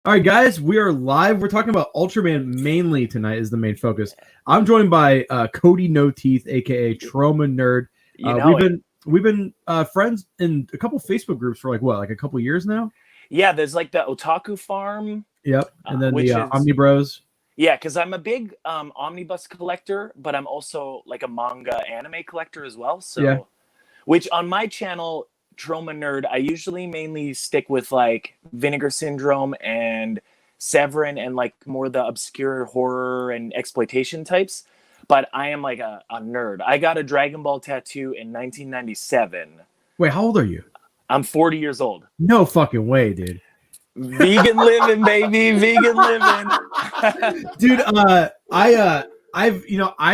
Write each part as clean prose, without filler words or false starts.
All right, guys, we are live. We're talking about Ultraman mainly tonight is the main focus. I'm joined by CodyNoTeeth, aka Trauma Nerd. You We've know it. been friends in a couple Facebook groups for like a couple years now. Yeah, there's like the Otaku Farm, Yep, and then which the is Omnibros. yeah, because I'm a big omnibus collector, but I'm also like a manga anime collector as well. Yeah, So, which on my channel, Trauma Nerd, I usually mainly stick with like Vinegar Syndrome and Severin and like more the obscure horror and exploitation types. But I am like a nerd. I got a Dragon Ball tattoo in 1997. wait, how old are you? I'm 40 years old. No fucking way, dude. Vegan living, baby, vegan living. Dude, I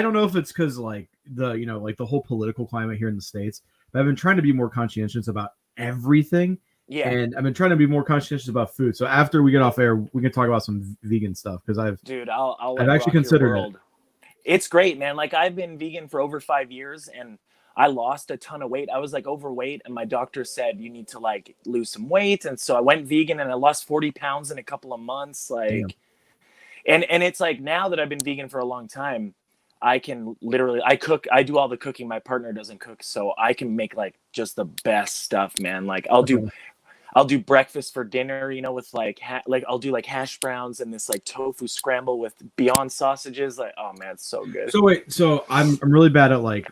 don't know if it's because like the whole political climate here in the States, but I've been trying to be more conscientious about everything. Yeah, And I've been trying to be more conscientious about food. So after we get off air, we can talk about some vegan stuff because dude, I'll I've like actually rock your considered world. It's great, man. Like I've been vegan for over 5 years, and I lost a ton of weight. I was like overweight, and my doctor said you need to like lose some weight, and so I went vegan, and I lost 40 pounds in a couple of months. Damn. Like, and it's like now that I've been vegan for a long time, I can literally I cook. I do all the cooking. My partner doesn't cook, so I can make like just the best stuff, man. Like I'll do breakfast for dinner, you know, with like like I'll do like hash browns and this like tofu scramble with Beyond sausages. Like, oh man, it's so good. So wait, so I'm really bad at like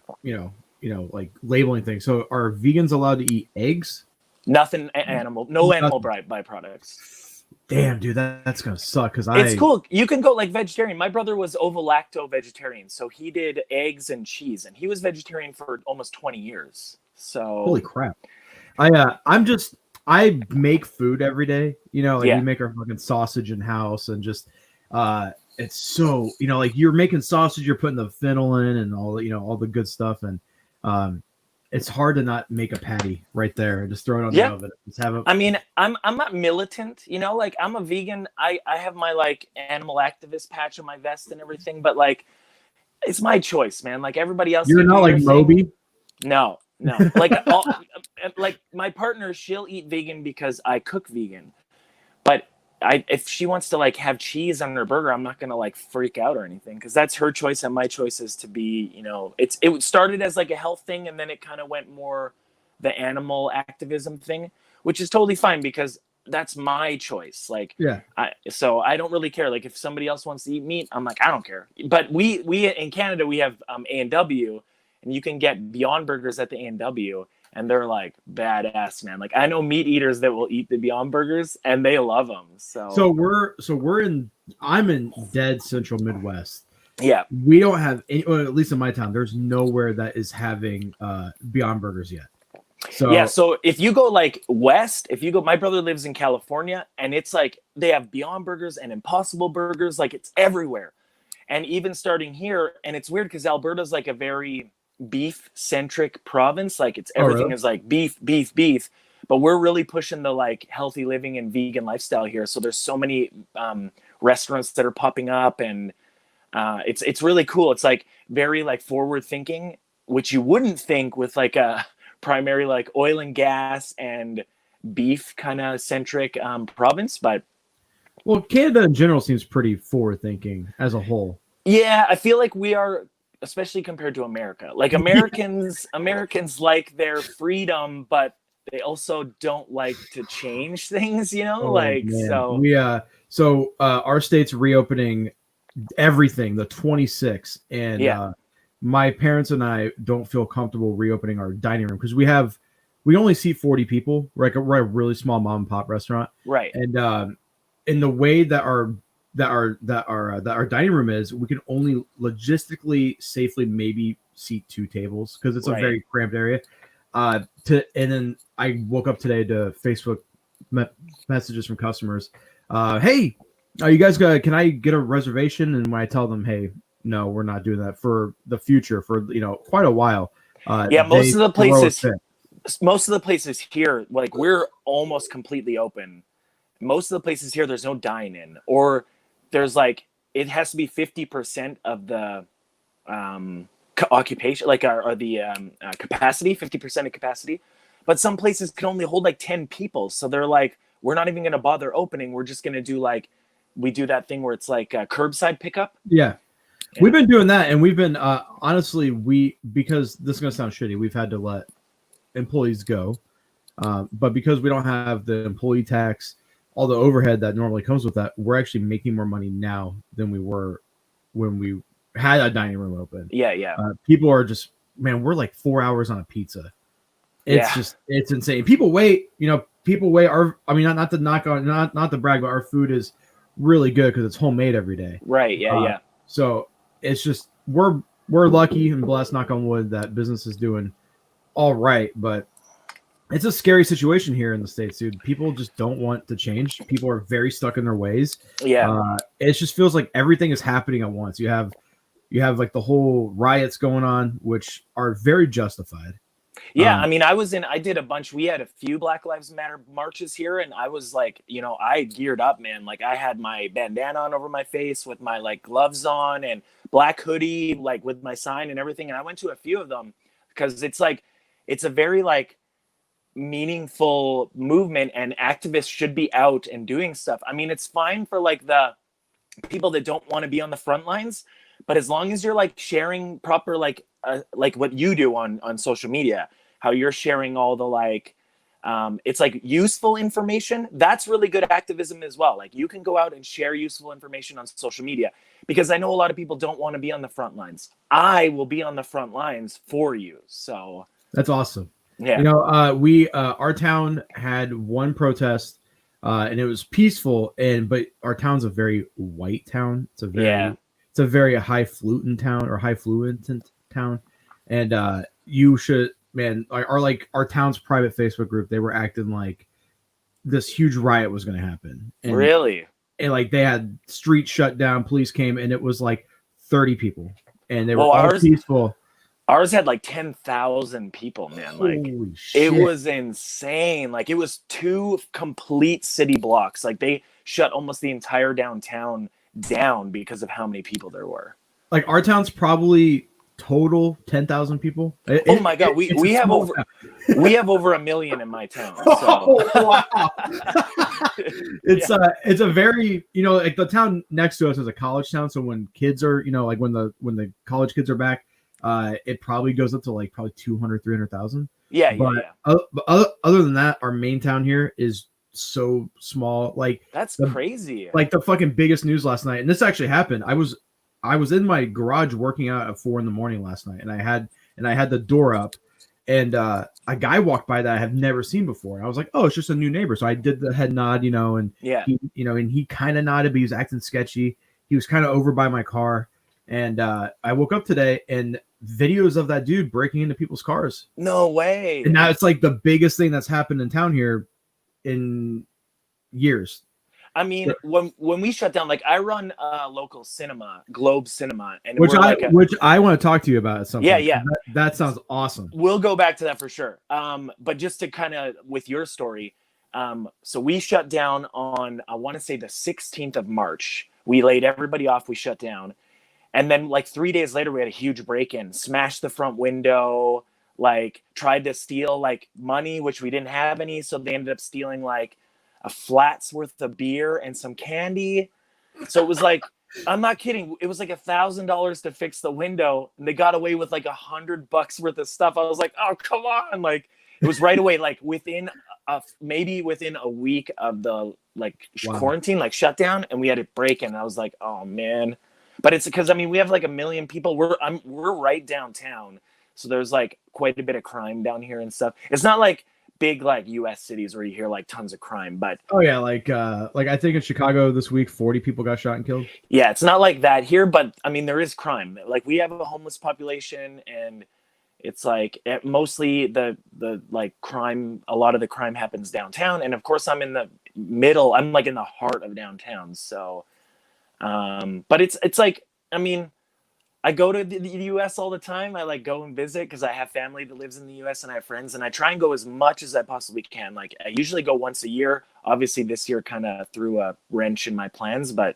like labeling things. So are vegans allowed to eat eggs? Nothing animal, no animal byproducts. Damn, dude, that's gonna suck because It's cool. You can go like vegetarian. My brother was ovo-lacto vegetarian, so he did eggs and cheese, and he was vegetarian for almost 20 years. So holy crap. I make food every day. Like yeah, we make our fucking sausage in house and just it's so like you're making sausage, you're putting the fennel in and all the good stuff, and it's hard to not make a patty right there and just throw it on the oven. Just have it. I mean, I'm not militant, you know, like I'm a vegan. I have my like animal activist patch on my vest and everything, but like it's my choice, man. Like everybody else. You're not like Moby. No. Like my partner, she'll eat vegan because I cook vegan. But if she wants to like have cheese on her burger, I'm not gonna like freak out or anything because that's her choice and my choice is to be, it started as like a health thing and then it kind of went more the animal activism thing, which is totally fine because that's my choice. Like, yeah. So I don't really care. Like if somebody else wants to eat meat, I'm like, I don't care. But we in Canada we have A&W, and you can get Beyond Burgers at the A&W. And they're like badass, man. Like I know meat eaters that will eat the Beyond Burgers and they love them. I'm in dead central Midwest. Yeah. We don't have any, or at least in my town, there's nowhere that is having Beyond Burgers yet. So yeah, so if you go like west, my brother lives in California and it's like they have Beyond Burgers and Impossible Burgers, like it's everywhere. And even starting here, and it's weird because Alberta's like a very beef centric province, like it's everything is like beef, but we're really pushing the like healthy living and vegan lifestyle here, so there's so many restaurants that are popping up, and it's really cool. It's like very like forward thinking, which you wouldn't think with like a primary like oil and gas and beef kind of centric province. But well, Canada in general seems pretty forward thinking as a whole. Yeah, I feel like we are, especially compared to America. Like Americans like their freedom, but they also don't like to change things, Man. So our state's reopening everything the 26th, and my parents and I don't feel comfortable reopening our dining room because we only seat 40 people. We're a really small mom and pop restaurant, right? And in the way that our dining room is, we can only logistically safely maybe seat 2 tables because it's a very cramped area. And then I woke up today to Facebook messages from customers. Hey, are you guys can I get a reservation? And when I tell them, hey, no, we're not doing that for the future for quite a while. Most of the places here, like we're almost completely open. Most of the places here, there's no dine-in, or there's like it has to be 50% of the occupation, like or the capacity, 50% of capacity. But some places can only hold like 10 people, so they're like, we're not even going to bother opening. We're just going to do like, we do that thing where it's like curbside pickup. Yeah. We've been doing that, and we've been honestly, because this is gonna sound shitty, we've had to let employees go, but because we don't have the employee tax, all the overhead that normally comes with that, we're actually making more money now than we were when we had a dining room open. Yeah. People are just, man, we're like 4 hours on a pizza. It's insane. People wait. Our, I mean, not to knock on, not to brag, but our food is really good because it's homemade every day. Right. Yeah. So it's just we're lucky and blessed, knock on wood, that business is doing all right. But it's a scary situation here in the States, dude. People just don't want to change. People are very stuck in their ways. Yeah. It just feels like everything is happening at once. You have like the whole riots going on, which are very justified. Yeah, I mean, I did a bunch. We had a few Black Lives Matter marches here, and I was like, I geared up, man. Like, I had my bandana on over my face with my like gloves on and black hoodie, like with my sign and everything. And I went to a few of them because it's like, it's a very like meaningful movement, and activists should be out and doing stuff. I mean, it's fine for like the people that don't want to be on the front lines, but as long as you're like sharing proper like what you do on social media, how you're sharing all the like it's like useful information, that's really good activism as well. Like, you can go out and share useful information on social media, because I know a lot of people don't want to be on the front lines. I will be on the front lines for you. So that's awesome. Yeah. We our town had one protest, and it was peaceful, but our town's a very white town. It's a very highfalutin town, or highfluent town, and you should, man, our town's private Facebook group, they were acting like this huge riot was going to happen. And, really? And like they had streets shut down, police came, and it was like 30 people, and they were all peaceful. Ours had like 10,000 people, man. Like, holy shit. It was insane. Like, it was 2 complete city blocks. Like, they shut almost the entire downtown down because of how many people there were. Like, our town's probably total 10,000 people. Oh my god, we have over we have over 1 million in my town. So. Oh, wow. It's a very, like the town next to us is a college town, so when kids are, like when the college kids are back, it probably goes up to like probably 200, 300,000. Yeah. Other than that, our main town here is so small. Like, that's crazy. Like, the fucking biggest news last night, and this actually happened. I was in my garage working out at 4 a.m. last night, and I had the door up, and a guy walked by that I have never seen before. And I was like, oh, it's just a new neighbor. So I did the head nod, and yeah, he kind of nodded, but he was acting sketchy. He was kind of over by my car, and I woke up today and videos of that dude breaking into people's cars. No way. And now it's like the biggest thing that's happened in town here in years. I mean, when we shut down, like, I run a local cinema, Globe Cinema, and which I want to talk to you about at some point. Yeah. That sounds awesome. We'll go back to that for sure. But just to kind of with your story, so we shut down on, I want to say the 16th of March. We laid everybody off. We shut down, and then like 3 days later, we had a huge break-in, smashed the front window, like tried to steal like money, which we didn't have any, so they ended up stealing like a flat's worth of beer and some candy. So it was like, I'm not kidding, it was like $1,000 to fix the window, and they got away with like $100 worth of stuff. I was like, oh, come on. Like, it was right away, like within within a week of the like quarantine, like shutdown, and we had it break in. I was like, oh man. But it's because, I mean, we have like 1 million people. We're right downtown, so there's like quite a bit of crime down here and stuff. It's not like big like US cities where you hear like tons of crime, but oh yeah, like I think in Chicago this week 40 people got shot and killed. Yeah, it's not like that here, but I mean, there is crime. Like, we have a homeless population, and it's like mostly the like crime, a lot of the crime happens downtown, and of course I'm in the middle, I'm like in the heart of downtown. So but it's like, I mean, I go to the U.S. all the time. I like go and visit because I have family that lives in the U.S. and I have friends, and I try and go as much as I possibly can. Like, I usually go once a year. Obviously, this year kind of threw a wrench in my plans, but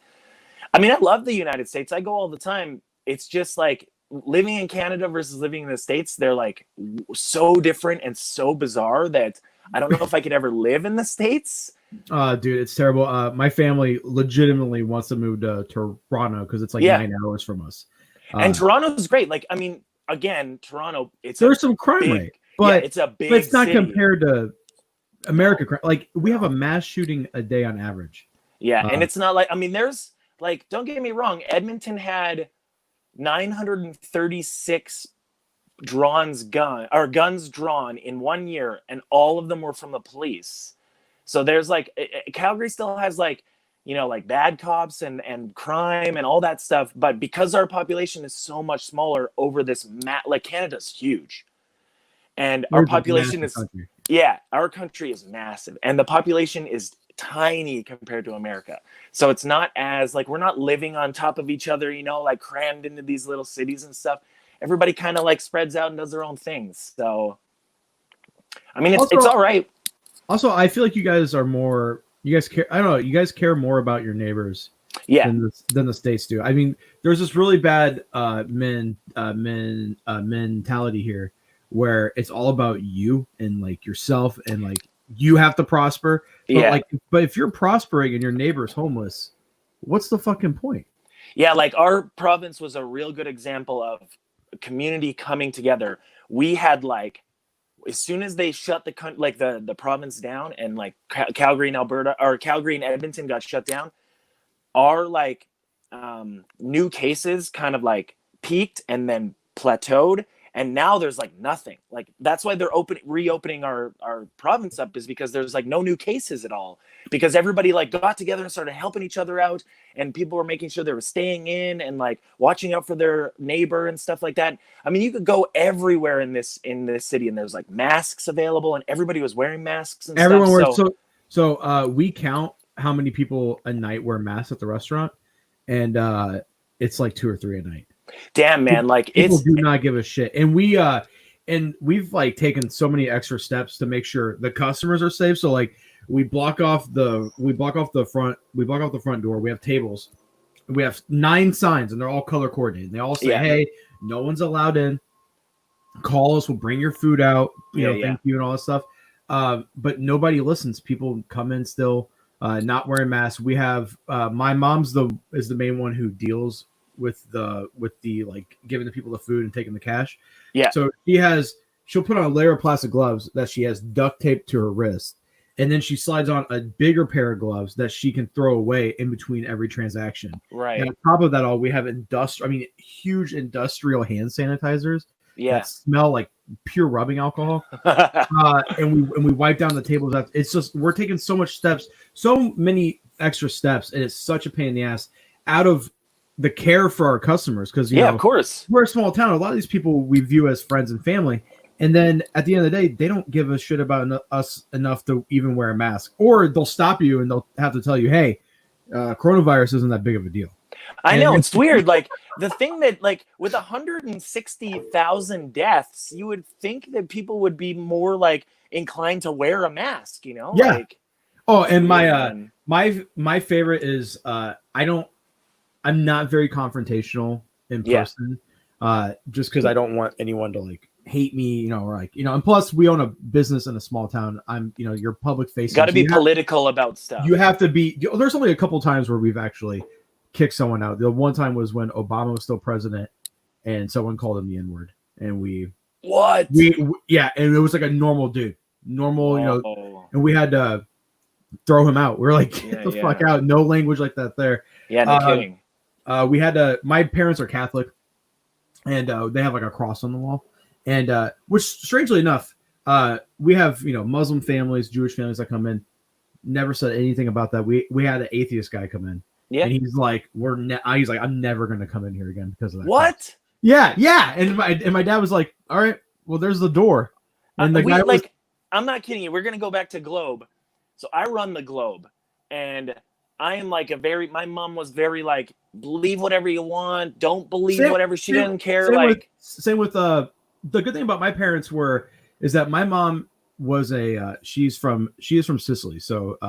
I mean, I love the United States. I go all the time. It's just like living in Canada versus living in the States. They're like so different and so bizarre that I don't know if I could ever live in the States. Dude, it's terrible. My family legitimately wants to move to Toronto because it's like 9 hours from us. And Toronto's great. Like, I mean, again, Toronto, there's some crime rate, but it's a big but it's not city. compared to America. Like, we have a mass shooting a day on average. Yeah, and it's not like, I mean, there's like, don't get me wrong, Edmonton had 936 guns drawn in 1 year, and all of them were from the police. So there's like, Calgary still has like, you know, like bad cops and crime and all that stuff, but because our population is so much smaller over this like, Canada's huge, and our population is country. Yeah, our country is massive, and the population is tiny compared to America. So it's not as like, we're not living on top of each other, you know, like crammed into these little cities and stuff. Everybody kind of like spreads out and does their own things. So I mean, it's all right. Also, I feel like you guys are more, you guys care, I don't know, you guys care more about your neighbors than the States do. I mean, there's this really bad mentality here where it's all about you and like yourself, and like you have to prosper. But but if you're prospering and your neighbor's homeless, what's the fucking point? Yeah, like our province was a real good example of a community coming together. We had like, as soon as they shut the province down, and like Calgary and Alberta, or Calgary and Edmonton got shut down, our like new cases kind of like peaked and then plateaued, and now there's like nothing. Like, that's why they're reopening our province up, is because there's like no new cases at all, because everybody like got together and started helping each other out, and people were making sure they were staying in and like watching out for their neighbor and stuff like that. I mean, you could go everywhere in this city, and there's like masks available, and everybody was wearing masks and everyone stuff. So we count how many people a night wear masks at the restaurant, and it's like 2 or 3 a night. Damn, man, like people do not give a shit, and we've like taken so many extra steps to make sure the customers are safe. So like, we block off the front door. We have tables. We have 9 signs, and they're all color coordinated. They all say, "Hey, no one's allowed in. Call us. We'll bring your food out. Thank you," and all that stuff. But nobody listens. People come in still not wearing masks. We have my mom's is the main one who deals with the like giving the people the food and taking the cash. Yeah. So she'll put on a layer of plastic gloves that she has duct taped to her wrist, and then she slides on a bigger pair of gloves that she can throw away in between every transaction. Right. And on top of that all, we have huge industrial hand sanitizers that smell like pure rubbing alcohol. And we wipe down the tables. It's just, we're taking so many extra steps, and it's such a pain in the ass out of the care for our customers, because you know, of course, we're a small town. A lot of these people we view as friends and family, and then at the end of the day, they don't give a shit about us enough to even wear a mask, or they'll stop you and they'll have to tell you, "Hey, coronavirus isn't that big of a deal." I know, it's weird. Like, the thing that, like, with 160,000 deaths, you would think that people would be more like inclined to wear a mask, you know? Yeah. Like, and my favorite is I'm not very confrontational in person, just because I don't want anyone to like hate me, you know, or like, you know, and plus we own a business in a small town. You're public facing. Got to be political about stuff. You have to be. There's only a couple times where we've actually kicked someone out. The one time was when Obama was still president, and someone called him the N-word, and and it was like a normal dude, you know, and we had to throw him out. We were like, get the fuck out. No language like that there. Yeah, no kidding. We had to. My parents are Catholic, and they have like a cross on the wall, and which, strangely enough, we have, you know, Muslim families, Jewish families that come in. Never said anything about that. We had an atheist guy come in, and he's like, he's like, I'm never gonna come in here again because of that. What? Cross. Yeah. And my dad was like, all right, well, there's the door. And the guy was, I'm not kidding you. We're gonna go back to Globe. So I run the Globe, and I am like my mom was very like, believe whatever you want, don't believe whatever. She didn't care. Same with the good thing about my parents is that my mom was she is from Sicily. So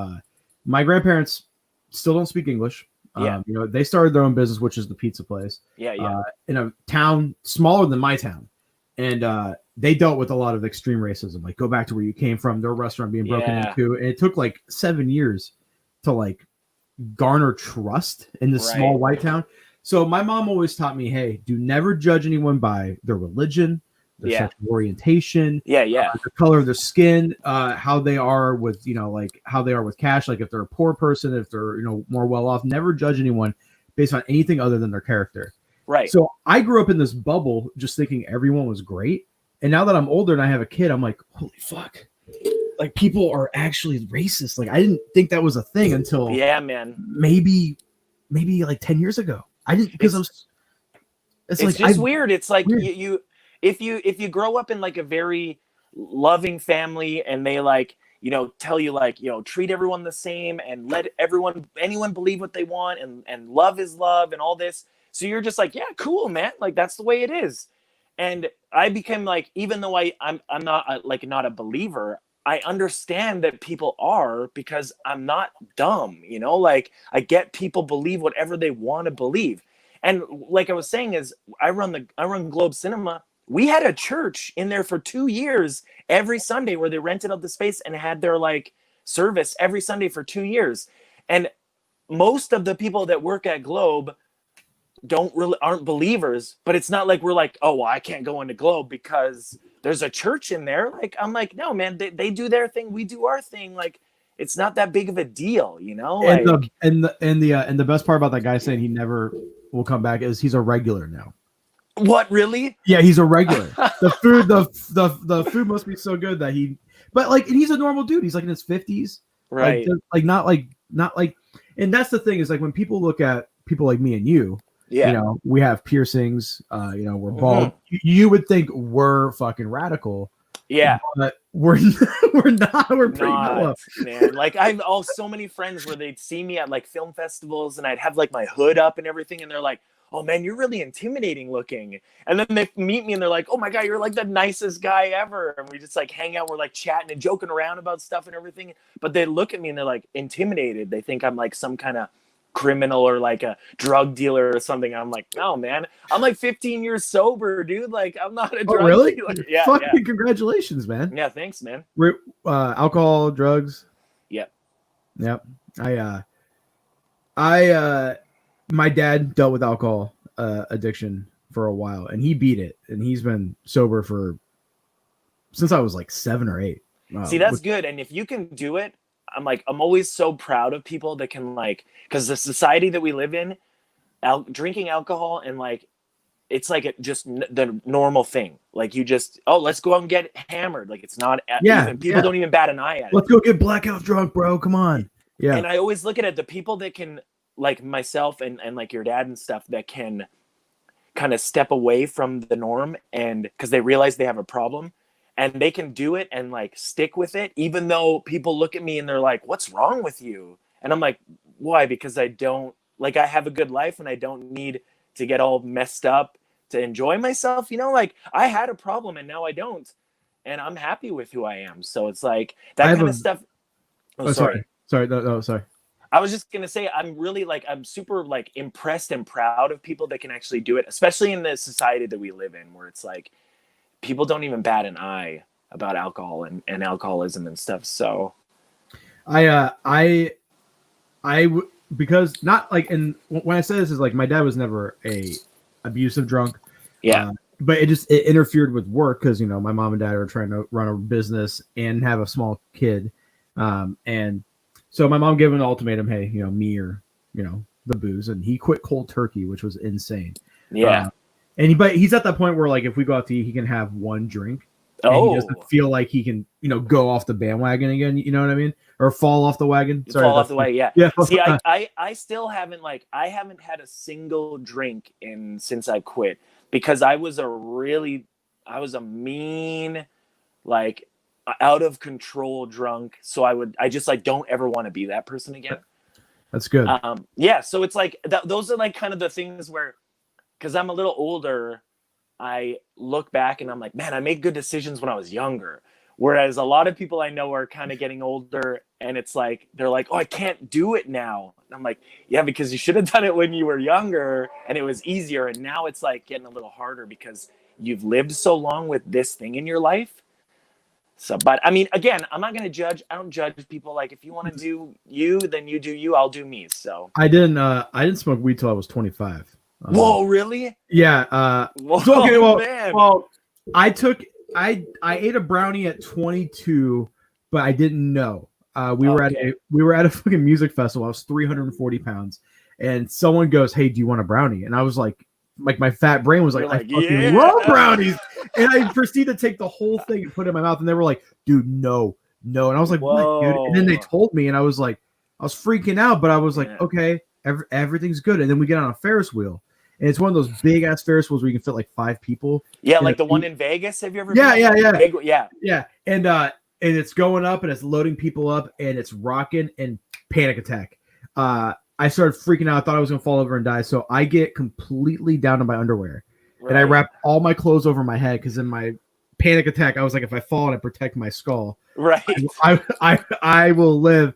my grandparents still don't speak English. You know, they started their own business, which is the pizza place. In a town smaller than my town. And they dealt with a lot of extreme racism, like go back to where you came from, their restaurant being broken into, and it took like 7 years to like garner trust in this small white town. So my mom always taught me, hey, do never judge anyone by their religion, their sexual orientation, the color of their skin, how they are with, like how they are with cash, like if they're a poor person, if they're, more well off. Never judge anyone based on anything other than their character. Right. So I grew up in this bubble just thinking everyone was great. And now that I'm older and I have a kid, I'm like, holy fuck. Like people are actually racist. Like I didn't think that was a thing until maybe like 10 years ago. I didn't, because it's like just weird. It's like weird. If you grow up in like a very loving family and they like, tell you like, treat everyone the same and let anyone believe what they want and love is love and all this. So you're just like, yeah, cool, man. Like that's the way it is. And I became like, even though I'm not not a believer, I understand that people are, because I'm not dumb, like I get people believe whatever they want to believe. And like I was saying is I run Globe Cinema. We had a church in there for 2 years every Sunday where they rented out the space and had their like service every Sunday for 2 years. And most of the people that work at Globe aren't believers, but it's not like we're like, oh, well, I can't go into Globe because there's a church in there. Like, I'm like, no, man, they do their thing. We do our thing. Like, it's not that big of a deal, Like, and the best part about that guy saying he never will come back is he's a regular now. What, really? Yeah, he's a regular. The food must be so good that but like, and he's a normal dude. He's like in his 50s, right? Not like, and that's the thing is like when people look at people like me and you. We have piercings, we're bald. You would think we're fucking radical. Yeah. But we're not. We're pretty mellow. Man. Like so many friends where they'd see me at like film festivals and I'd have like my hood up and everything. And they're like, oh man, you're really intimidating looking. And then they meet me and they're like, oh my God, you're like the nicest guy ever. And we just like hang out. We're like chatting and joking around about stuff and everything. But they look at me and they're like intimidated. They think I'm like some kind of criminal or like a drug dealer or something. I'm like, no, man, I'm like 15 years sober, dude. Like I'm not a drug dealer. Yeah, fucking congratulations, man. Yeah, thanks, man. Alcohol, drugs. Yep. My dad dealt with alcohol addiction for a while, and he beat it, and he's been sober since I was like 7 or 8. See, that's good, and if you can do it, I'm always so proud of people that can because the society that we live in, drinking alcohol and it's like just the normal thing. Like you just, let's go out and get hammered. Like it's not even, people don't even bat an eye at it. Let's go get blackout drunk, bro. Come on. Yeah. And I always look at it, the people that can, like myself and like your dad and stuff, that can kind of step away from the norm and because they realize they have a problem. And they can do it and stick with it, even though people look at me and they're like, what's wrong with you? And I'm like, why? Because I have a good life and I don't need to get all messed up to enjoy myself. I had a problem and now I don't. And I'm happy with who I am. So it's like that kind of stuff. Oh, sorry. Sorry. No, sorry. I was just going to say, I'm really I'm super impressed and proud of people that can actually do it, especially in the society that we live in where it's people don't even bat an eye about alcohol and alcoholism and stuff. So because not and when I say this is my dad was never a abusive drunk. Yeah. But it interfered with work because, my mom and dad are trying to run a business and have a small kid. And so my mom gave him an ultimatum, hey, me or, the booze. And he quit cold turkey, which was insane. Yeah. But he's at that point where if we go out to eat, he can have one drink. And he doesn't feel like he can, go off the bandwagon again. You know what I mean? Or fall off the wagon. Fall off the wagon. Yeah. Yeah. See, I still haven't I haven't had a single drink since I quit because I was a mean, out of control drunk. So I just don't ever want to be that person again. That's good. Yeah. So it's those are kind of the things where, because I'm a little older, I look back and I'm like, man, I made good decisions when I was younger. Whereas a lot of people I know are kind of getting older and it's they're like, oh, I can't do it now. And I'm like, yeah, because you should have done it when you were younger and it was easier. And now it's getting a little harder because you've lived so long with this thing in your life. So, but I mean, again, I'm not going to judge. I don't judge people. Like, if you want to do you, then you do you. I'll do me. So I didn't smoke weed till I was 25. Whoa, really? Yeah. Whoa, so, okay, man. Well, I ate a brownie at 22, but I didn't know. We were at a fucking music festival. I was 340 pounds, and someone goes, "Hey, do you want a brownie?" And I was like my fat brain was like, "I fucking love brownies," and I proceeded to take the whole thing and put it in my mouth, and they were like, "Dude, no," and I was like, "What, dude?" And then they told me, and I was freaking out, but I was like, "Okay, everything's good." And then we get on a Ferris wheel. And it's one of those big ass Ferris wheels where you can fit like 5 people. Yeah, like the one in Vegas. Have you ever? Yeah. And it's going up and it's loading people up and it's rocking and panic attack. I started freaking out. I thought I was gonna fall over and die. So I get completely down to my underwear, and I wrap all my clothes over my head because in my panic attack, I was like, if I fall and I protect my skull, right, I will live.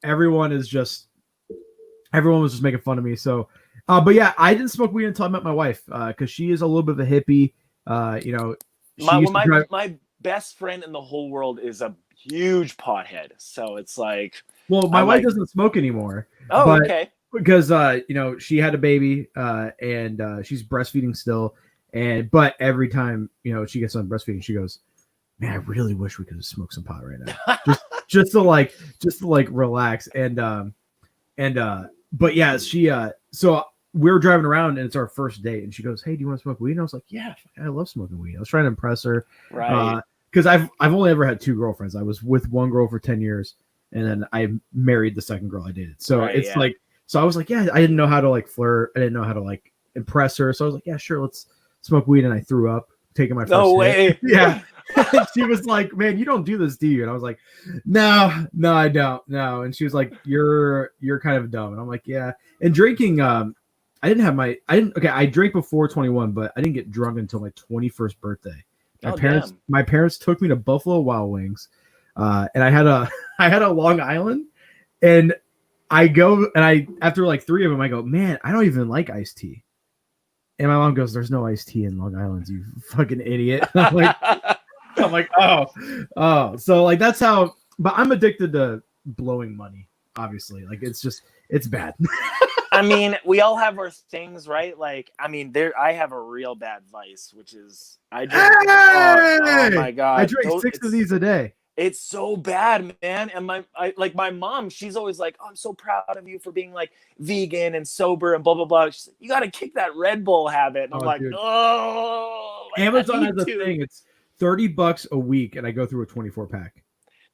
Everyone was just making fun of me. So. But yeah, I didn't smoke weed until I met my wife because she is a little bit of a hippie. My best friend in the whole world is a huge pothead. So it's like, well, my wife doesn't smoke anymore. Oh, okay. Because she had a baby and she's breastfeeding still, but every time she gets on breastfeeding, she goes, "Man, I really wish we could have smoked some pot right now, just to relax." But yeah, she so. We were driving around and it's our first date, and she goes, "Hey, do you want to smoke weed?" And I was like, "Yeah, I love smoking weed." I was trying to impress her, right? Because I've only ever had 2 girlfriends. I was with one girl for 10 years, and then I married the second girl I dated. So so I was like, "Yeah," I didn't know how to flirt. I didn't know how to impress her. So I was like, "Yeah, sure, let's smoke weed." And I threw up taking my first. No way. Yeah. She was like, "Man, you don't do this, do you?" And I was like, No, I don't. No. And she was like, "You're kind of dumb." And I'm like, "Yeah." And drinking, I drank before 21, but I didn't get drunk until my 21st birthday. My parents took me to Buffalo Wild Wings, and I had a Long Island, and I go and after 3 of them, I go, "Man, I don't even like iced tea." And my mom goes, "There's no iced tea in Long Island, you fucking idiot." I'm like, oh, so that's how. But I'm addicted to blowing money. Obviously, it's bad. I mean, we all have our things, right? I have a real bad vice, which is I drink. Oh my god! I drink 6 of these a day. It's so bad, man. And my mom, she's always like, "Oh, I'm so proud of you for being vegan and sober and blah blah blah." She's like, "You got to kick that Red Bull habit." And I'm like, dude. "Oh." Amazon has a thing. It's $30 a week, and I go through a 24-pack.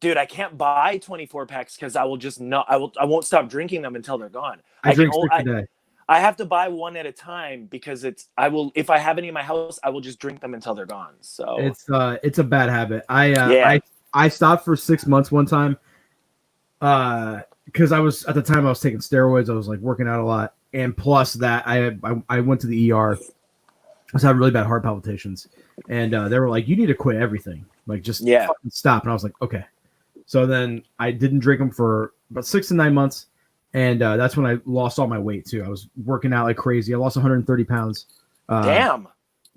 Dude, I can't buy 24 packs because I won't stop drinking them until they're gone. I drink 6 a day. I have to buy one at a time because if I have any in my house, I will just drink them until they're gone. So it's a bad habit. I stopped for 6 months one time because I was taking steroids. I was working out a lot, and plus that I went to the ER. I was having really bad heart palpitations, and they were like, "You need to quit everything. Fucking stop." And I was like, "Okay." So then I didn't drink them for about 6 to 9 months, and that's when I lost all my weight too. I was working out like crazy. I lost 130 pounds. Damn.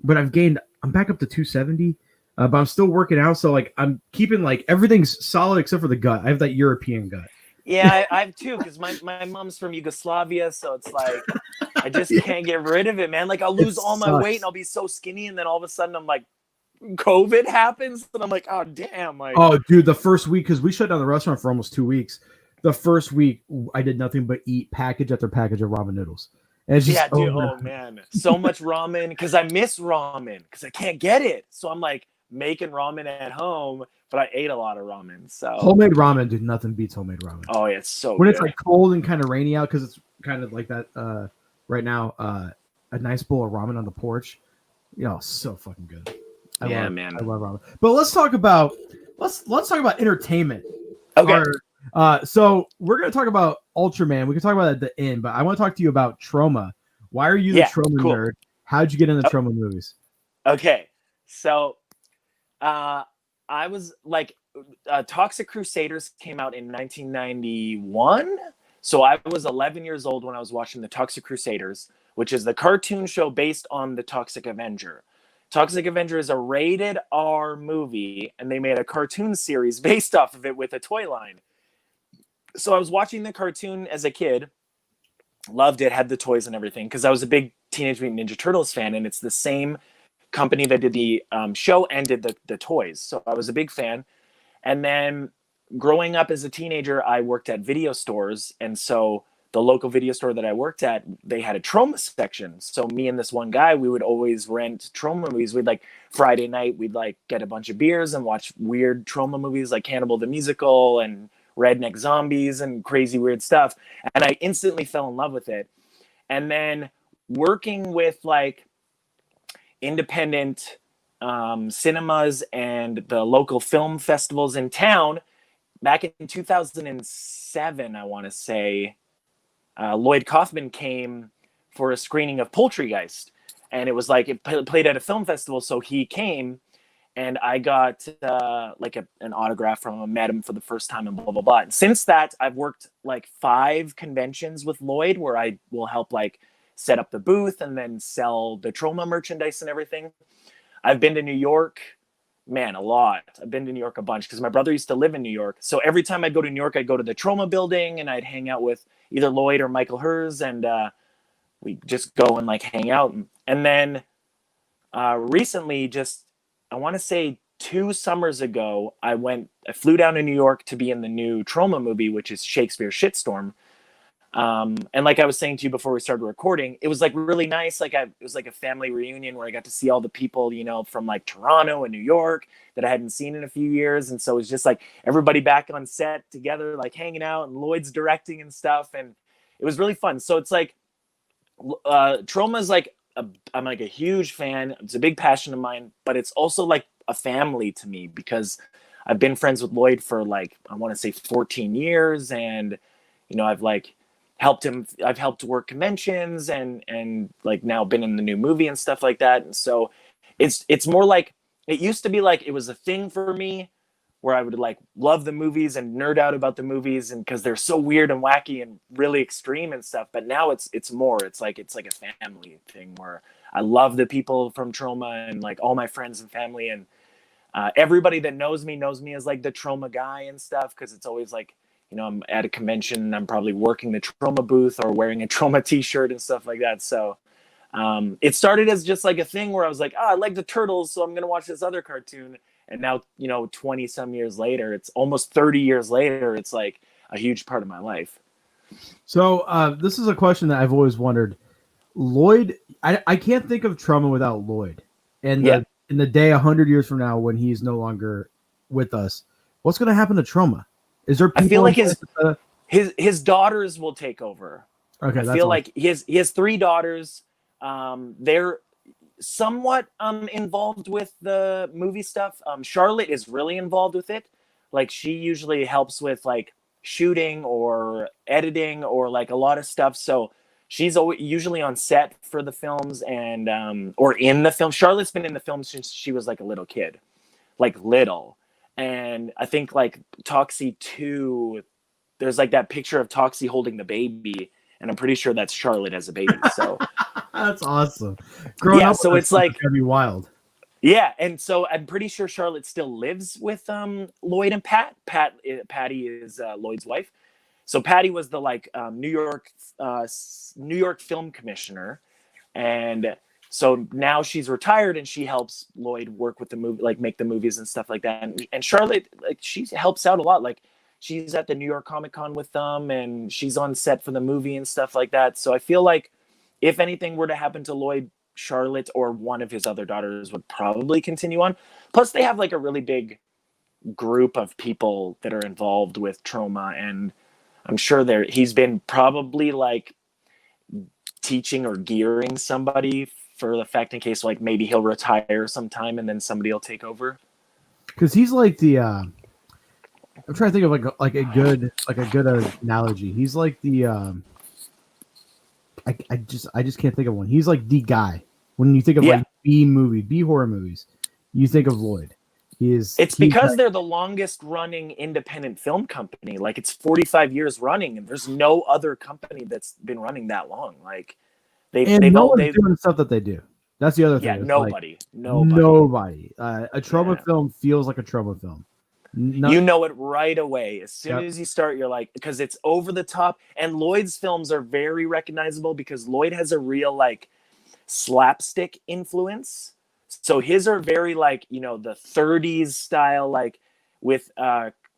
But I'm back up to 270, but I'm still working out. So I'm keeping everything's solid except for the gut. I have that European gut. Yeah, I have too, because my mom's from Yugoslavia, so it's I just can't get rid of it, man. I'll lose all my weight and I'll be so skinny, and then all of a sudden I'm COVID happens, and I'm like, oh damn! Oh, dude, the first week, because we shut down the restaurant for almost 2 weeks. The first week, I did nothing but eat package after package of ramen noodles. And it's just, dude, oh man, so much ramen because I miss ramen because I can't get it. So I'm making ramen at home, but I ate a lot of ramen. So homemade ramen, dude, nothing beats homemade ramen. Oh yeah, it's so when good. It's cold and kind of rainy out, because it's kind of like that right now. A nice bowl of ramen on the porch, so fucking good. Man, I love ramen. But let's talk about entertainment. Okay. So we're gonna talk about Ultraman. We can talk about that at the end, but I want to talk to you about Trauma. Why are you the Trauma nerd? How'd you get into Trauma movies? Okay, so I was Toxic Crusaders came out in 1991. So I was 11 years old when I was watching the Toxic Crusaders, which is the cartoon show based on the Toxic Avenger. Toxic Avenger is a rated R movie, and they made a cartoon series based off of it with a toy line. So I was watching the cartoon as a kid, loved it, had the toys and everything, because I was a big Teenage Mutant Ninja Turtles fan, and it's the same company that did the show and did the toys. So I was a big fan. And then growing up as a teenager, I worked at video stores. And so the local video store that I worked at, they had a trauma section. So me and this one guy, we would always rent trauma movies. We'd like Friday night, we'd like get a bunch of beers and watch weird trauma movies like Cannibal the Musical and Redneck Zombies and crazy weird stuff. And I instantly fell in love with it. And then working with like independent cinemas and the local film festivals in town back in 2007, I want to say, Lloyd Kaufman came for a screening of Poultrygeist, and it was like it played at a film festival, so he came, and I got like an autograph from him, met him for the first time, and blah blah blah. And since that, I've worked like 5 conventions with Lloyd where I will help like set up the booth and then sell the Troma merchandise and everything. I've been to New York, man, a lot. I've been to New York a bunch because my brother used to live in New York. So every time I'd go to New York, I'd go to the Troma building and I'd hang out with either Lloyd or Michael Hers, and we just go and like hang out. And then recently, just I want to say 2 summers ago, I flew down to New York to be in the new Troma movie, which is Shakespeare Shitstorm. And like I was saying to you before we started recording, it was like really nice. Like it was like a family reunion where I got to see all the people, you know, from like Toronto and New York that I hadn't seen in a few years. And so it was just like everybody back on set together, like hanging out, and Lloyd's directing and stuff. And it was really fun. So it's like, Troma is like, I'm like a huge fan. It's a big passion of mine, but it's also like a family to me because I've been friends with Lloyd for like, I want to say 14 years. And, you know, I've helped work conventions and like now been in the new movie and stuff like that. And so it's more like, it used to be like, it was a thing for me where I would like love the movies and nerd out about the movies, and because they're so weird and wacky and really extreme and stuff. But now it's like a family thing where I love the people from Troma and like all my friends and family, and everybody that knows me as like the Troma guy and stuff, because it's always like, you know, I'm at a convention and I'm probably working the Troma booth or wearing a Troma t-shirt and stuff like that. So it started as just like a thing where I was like, I like the Turtles, so I'm going to watch this other cartoon. And now, you know, 20 some years later, it's almost 30 years later, it's like a huge part of my life. So this is a question that I've always wondered. Lloyd, I can't think of Troma without Lloyd. And in the day 100 years from now, when he's no longer with us, what's going to happen to Troma? Is there? I feel like his daughters will take over. Okay, I feel like he has 3 daughters. They're somewhat involved with the movie stuff. Charlotte is really involved with it. Like she usually helps with like shooting or editing or like a lot of stuff. So she's usually on set for the films and or in the film. Charlotte's been in the film since she was like a little kid, like little. And I think like Toxie 2, there's like that picture of Toxie holding the baby, and I'm pretty sure that's Charlotte as a baby. So that's awesome. Growing up, so it's like gonna be wild. Yeah, and so I'm pretty sure Charlotte still lives with Lloyd and Pat. Patty is Lloyd's wife. So Patty was the like New York film commissioner, and so now she's retired and she helps Lloyd work with the movie, like make the movies and stuff like that. And Charlotte, like she helps out a lot. Like she's at the New York Comic Con with them, and she's on set for the movie and stuff like that. So I feel like if anything were to happen to Lloyd, Charlotte or one of his other daughters would probably continue on. Plus they have like a really big group of people that are involved with Troma, and I'm sure he's been probably like teaching or gearing somebody for the fact in case like maybe he'll retire sometime and then somebody will take over. Because he's like the I'm trying to think of like a good analogy. He's like the I just can't think of one. He's like the guy. When you think of like B horror movies, you think of Lloyd. It's because they're the longest running independent film company. Like it's 45 years running, and there's no other company that's been running that long. Like they've doing stuff that they do. That's the other thing. Yeah, It's nobody. A trauma film feels like a trauma film. You know it right away. As soon Yep. as you start, you're like, because it's over the top. And Lloyd's films are very recognizable because Lloyd has a real like slapstick influence. So his are very like, you know, the 30s style, like with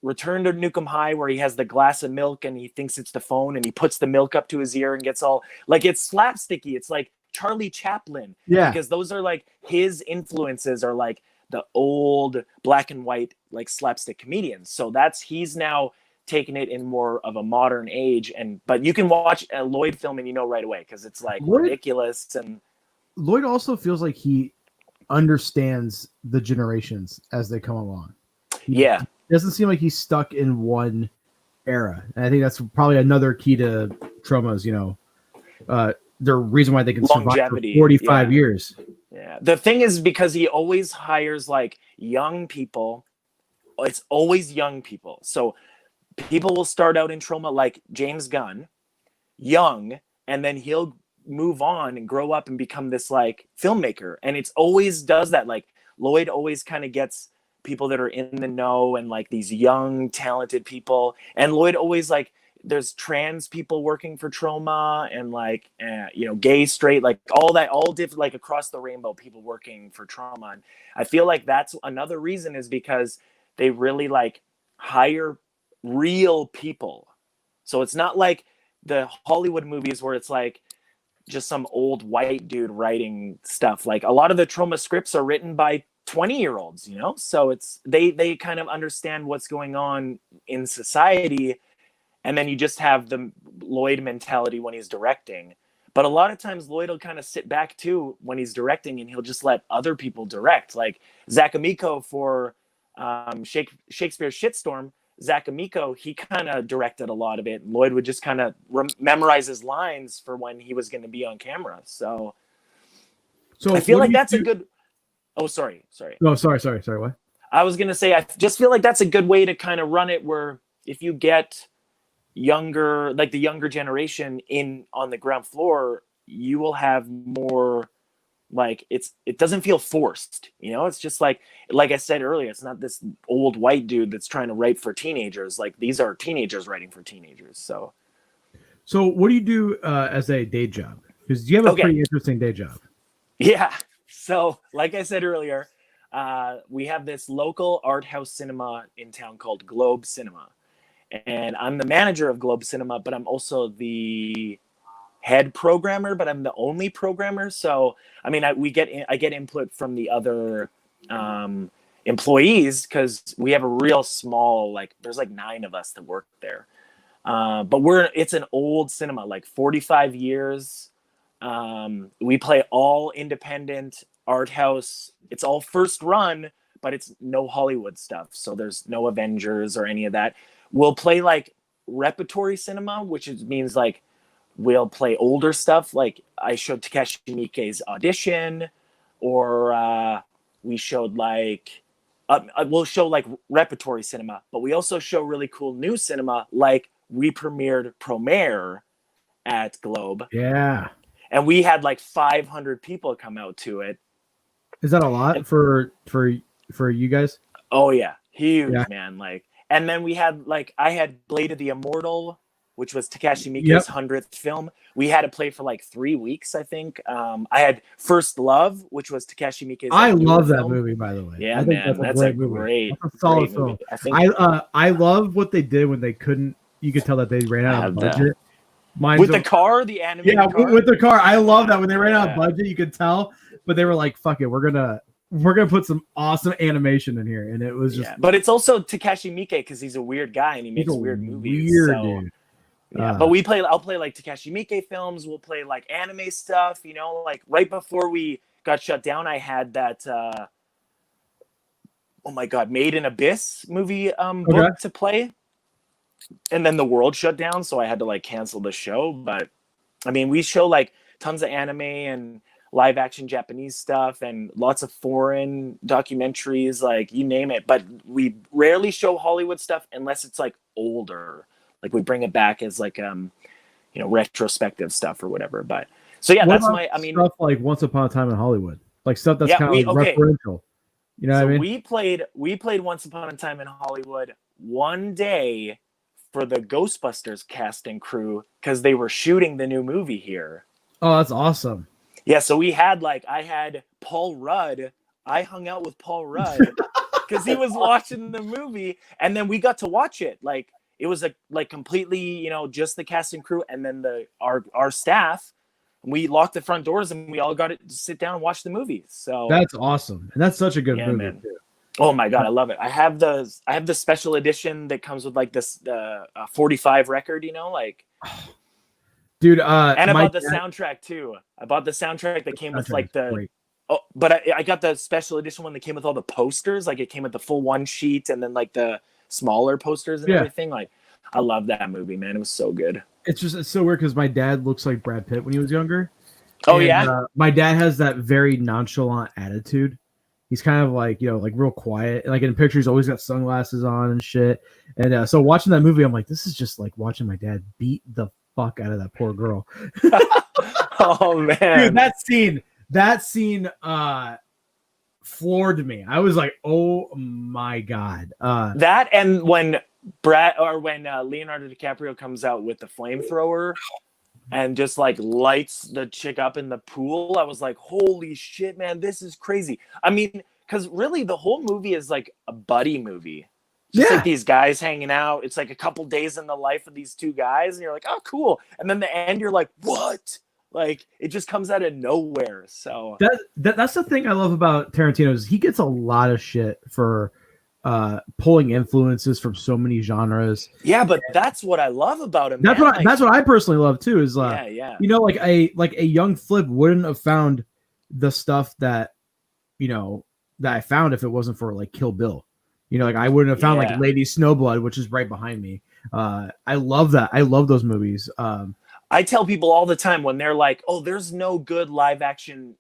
Return to Nukem High, where he has the glass of milk and he thinks it's the phone and he puts the milk up to his ear and gets all like, it's slapsticky. It's like Charlie Chaplin. Yeah. Because those are like his influences are like the old black and white like slapstick comedians. So he's now taking it in more of a modern age. But you can watch a Lloyd film and you know right away because it's like ridiculous. And Lloyd also feels like he understands the generations as they come along. He doesn't seem like he's stuck in one era. And I think that's probably another key to Trauma's, you know, the reason why they can survive for 45 years. Yeah. The thing is because he always hires like young people. It's always young people. So people will start out in Trauma like James Gunn, young, and then he'll move on and grow up and become this like filmmaker. And it's always does that. Like Lloyd always kind of gets people that are in the know and like these young, talented people. And Lloyd always like, there's trans people working for Trauma and like, you know, gay, straight, like all different, like across the rainbow, people working for Trauma. And I feel like that's another reason is because they really like hire real people. So it's not like the Hollywood movies where it's like just some old white dude writing stuff. Like a lot of the Trauma scripts are written by 20-year-olds, you know? So it's, they kind of understand what's going on in society. And then you just have the Lloyd mentality when he's directing. But a lot of times Lloyd will kind of sit back too when he's directing and he'll just let other people direct. Like Zach Amico for Shakespeare's Shitstorm, Zach Amico, he kind of directed a lot of it. And Lloyd would just kind of memorize his lines for when he was going to be on camera. So I feel like that's a good... Oh, sorry. No, sorry. What? I was going to say, I just feel like that's a good way to kind of run it where if you get younger, like the younger generation on the ground floor, you will have more like it doesn't feel forced, you know? It's just like I said earlier, it's not this old white dude that's trying to write for teenagers. Like these are teenagers writing for teenagers. So what do you do as a day job? Because you have a pretty interesting day job. Yeah. So like I said earlier, we have this local art house cinema in town called Globe Cinema. And I'm the manager of Globe Cinema, but I'm also the head programmer, but I'm the only programmer. So, I mean, I get input from the other employees because we have a real small, like there's like 9 of us that work there. But it's an old cinema, like 45 years. We play all independent art house. It's all first run, but it's no Hollywood stuff. So there's no Avengers or any of that. We'll play like repertory cinema, which means like we'll play older stuff. Like I showed Takeshi Miike's Audition, or we showed like we'll show like repertory cinema, but we also show really cool new cinema. Like we premiered Promare at Globe. Yeah. And we had like 500 people come out to it. Is that a lot for you guys? Oh yeah, huge, man. Like, and then we had like I had Blade of the Immortal, which was Takashi Miike's 100th film. We had to play for like 3 weeks, I think. I had First Love, which was Takashi Miike's. I love that movie, by the way. Yeah, man, that's a great, that's a solid film. Movie. I think I love what they did when they couldn't. You could tell that they ran out of budget. With the car, the animated car. With the car. I love that when they ran out of budget, you could tell. But they were like, "Fuck it, we're gonna put some awesome animation in here," and it was just. Yeah, but it's also Takashi Miike because he's a weird guy and he makes weird movies. Dude. Yeah, but I'll play like Takashi Miike films. We'll play like anime stuff. You know, like right before we got shut down, I had that. Oh my God, Made in Abyss movie book to play. And then the world shut down, so I had to like cancel the show. But I mean, we show like tons of anime and live action Japanese stuff and lots of foreign documentaries, like you name it. But we rarely show Hollywood stuff unless it's like older. Like we bring it back as like retrospective stuff or whatever. But so yeah, what that's about stuff like Once Upon a Time in Hollywood, like stuff that's kind of like referential. You know what I mean? We played Once Upon a Time in Hollywood one day for the Ghostbusters cast and crew because they were shooting the new movie here. Oh, that's awesome. Yeah, so I had Paul Rudd. I hung out with Paul Rudd because he was watching the movie, and then we got to watch it. Like it was completely, just the cast and crew, and then our staff. We locked the front doors, and we all got to sit down and watch the movie. So that's awesome, and that's such a good movie. Man. Too. Oh my god, I love it. I have the special edition that comes with like this 45 record, Dude, and I bought the soundtrack too. I bought the soundtrack that came with like the great. Oh, but I got the special edition one that came with all the posters. Like it came with the full one sheet and then like the smaller posters and everything. Like I love that movie, man. It was so good. It's so weird because my dad looks like Brad Pitt when he was younger. Oh, yeah? My dad has that very nonchalant attitude. He's kind of like, like real quiet. Like in pictures, he's always got sunglasses on and shit. And so watching that movie, I'm like, this is just like watching my dad beat the fuck out of that poor girl. Oh, man. Dude, that scene floored me. I was like, oh my God. That and when Leonardo DiCaprio comes out with the flamethrower and just like lights the chick up in the pool, I was like, holy shit, man, this is crazy. I mean, because really the whole movie is like a buddy movie. Just like these guys hanging out. It's like a couple days in the life of these two guys, and you're like, oh, cool. And then the end, you're like, what? Like it just comes out of nowhere. So that's the thing I love about Tarantino is he gets a lot of shit for pulling influences from so many genres. Yeah, but that's what I love about him. That's what I personally love too. Is like a young Flip wouldn't have found the stuff that that I found if it wasn't for like Kill Bill. Like I wouldn't have found like Lady Snowblood, which is right behind me. I love that. I love those movies. I tell people all the time when they're like, "Oh, there's no good live action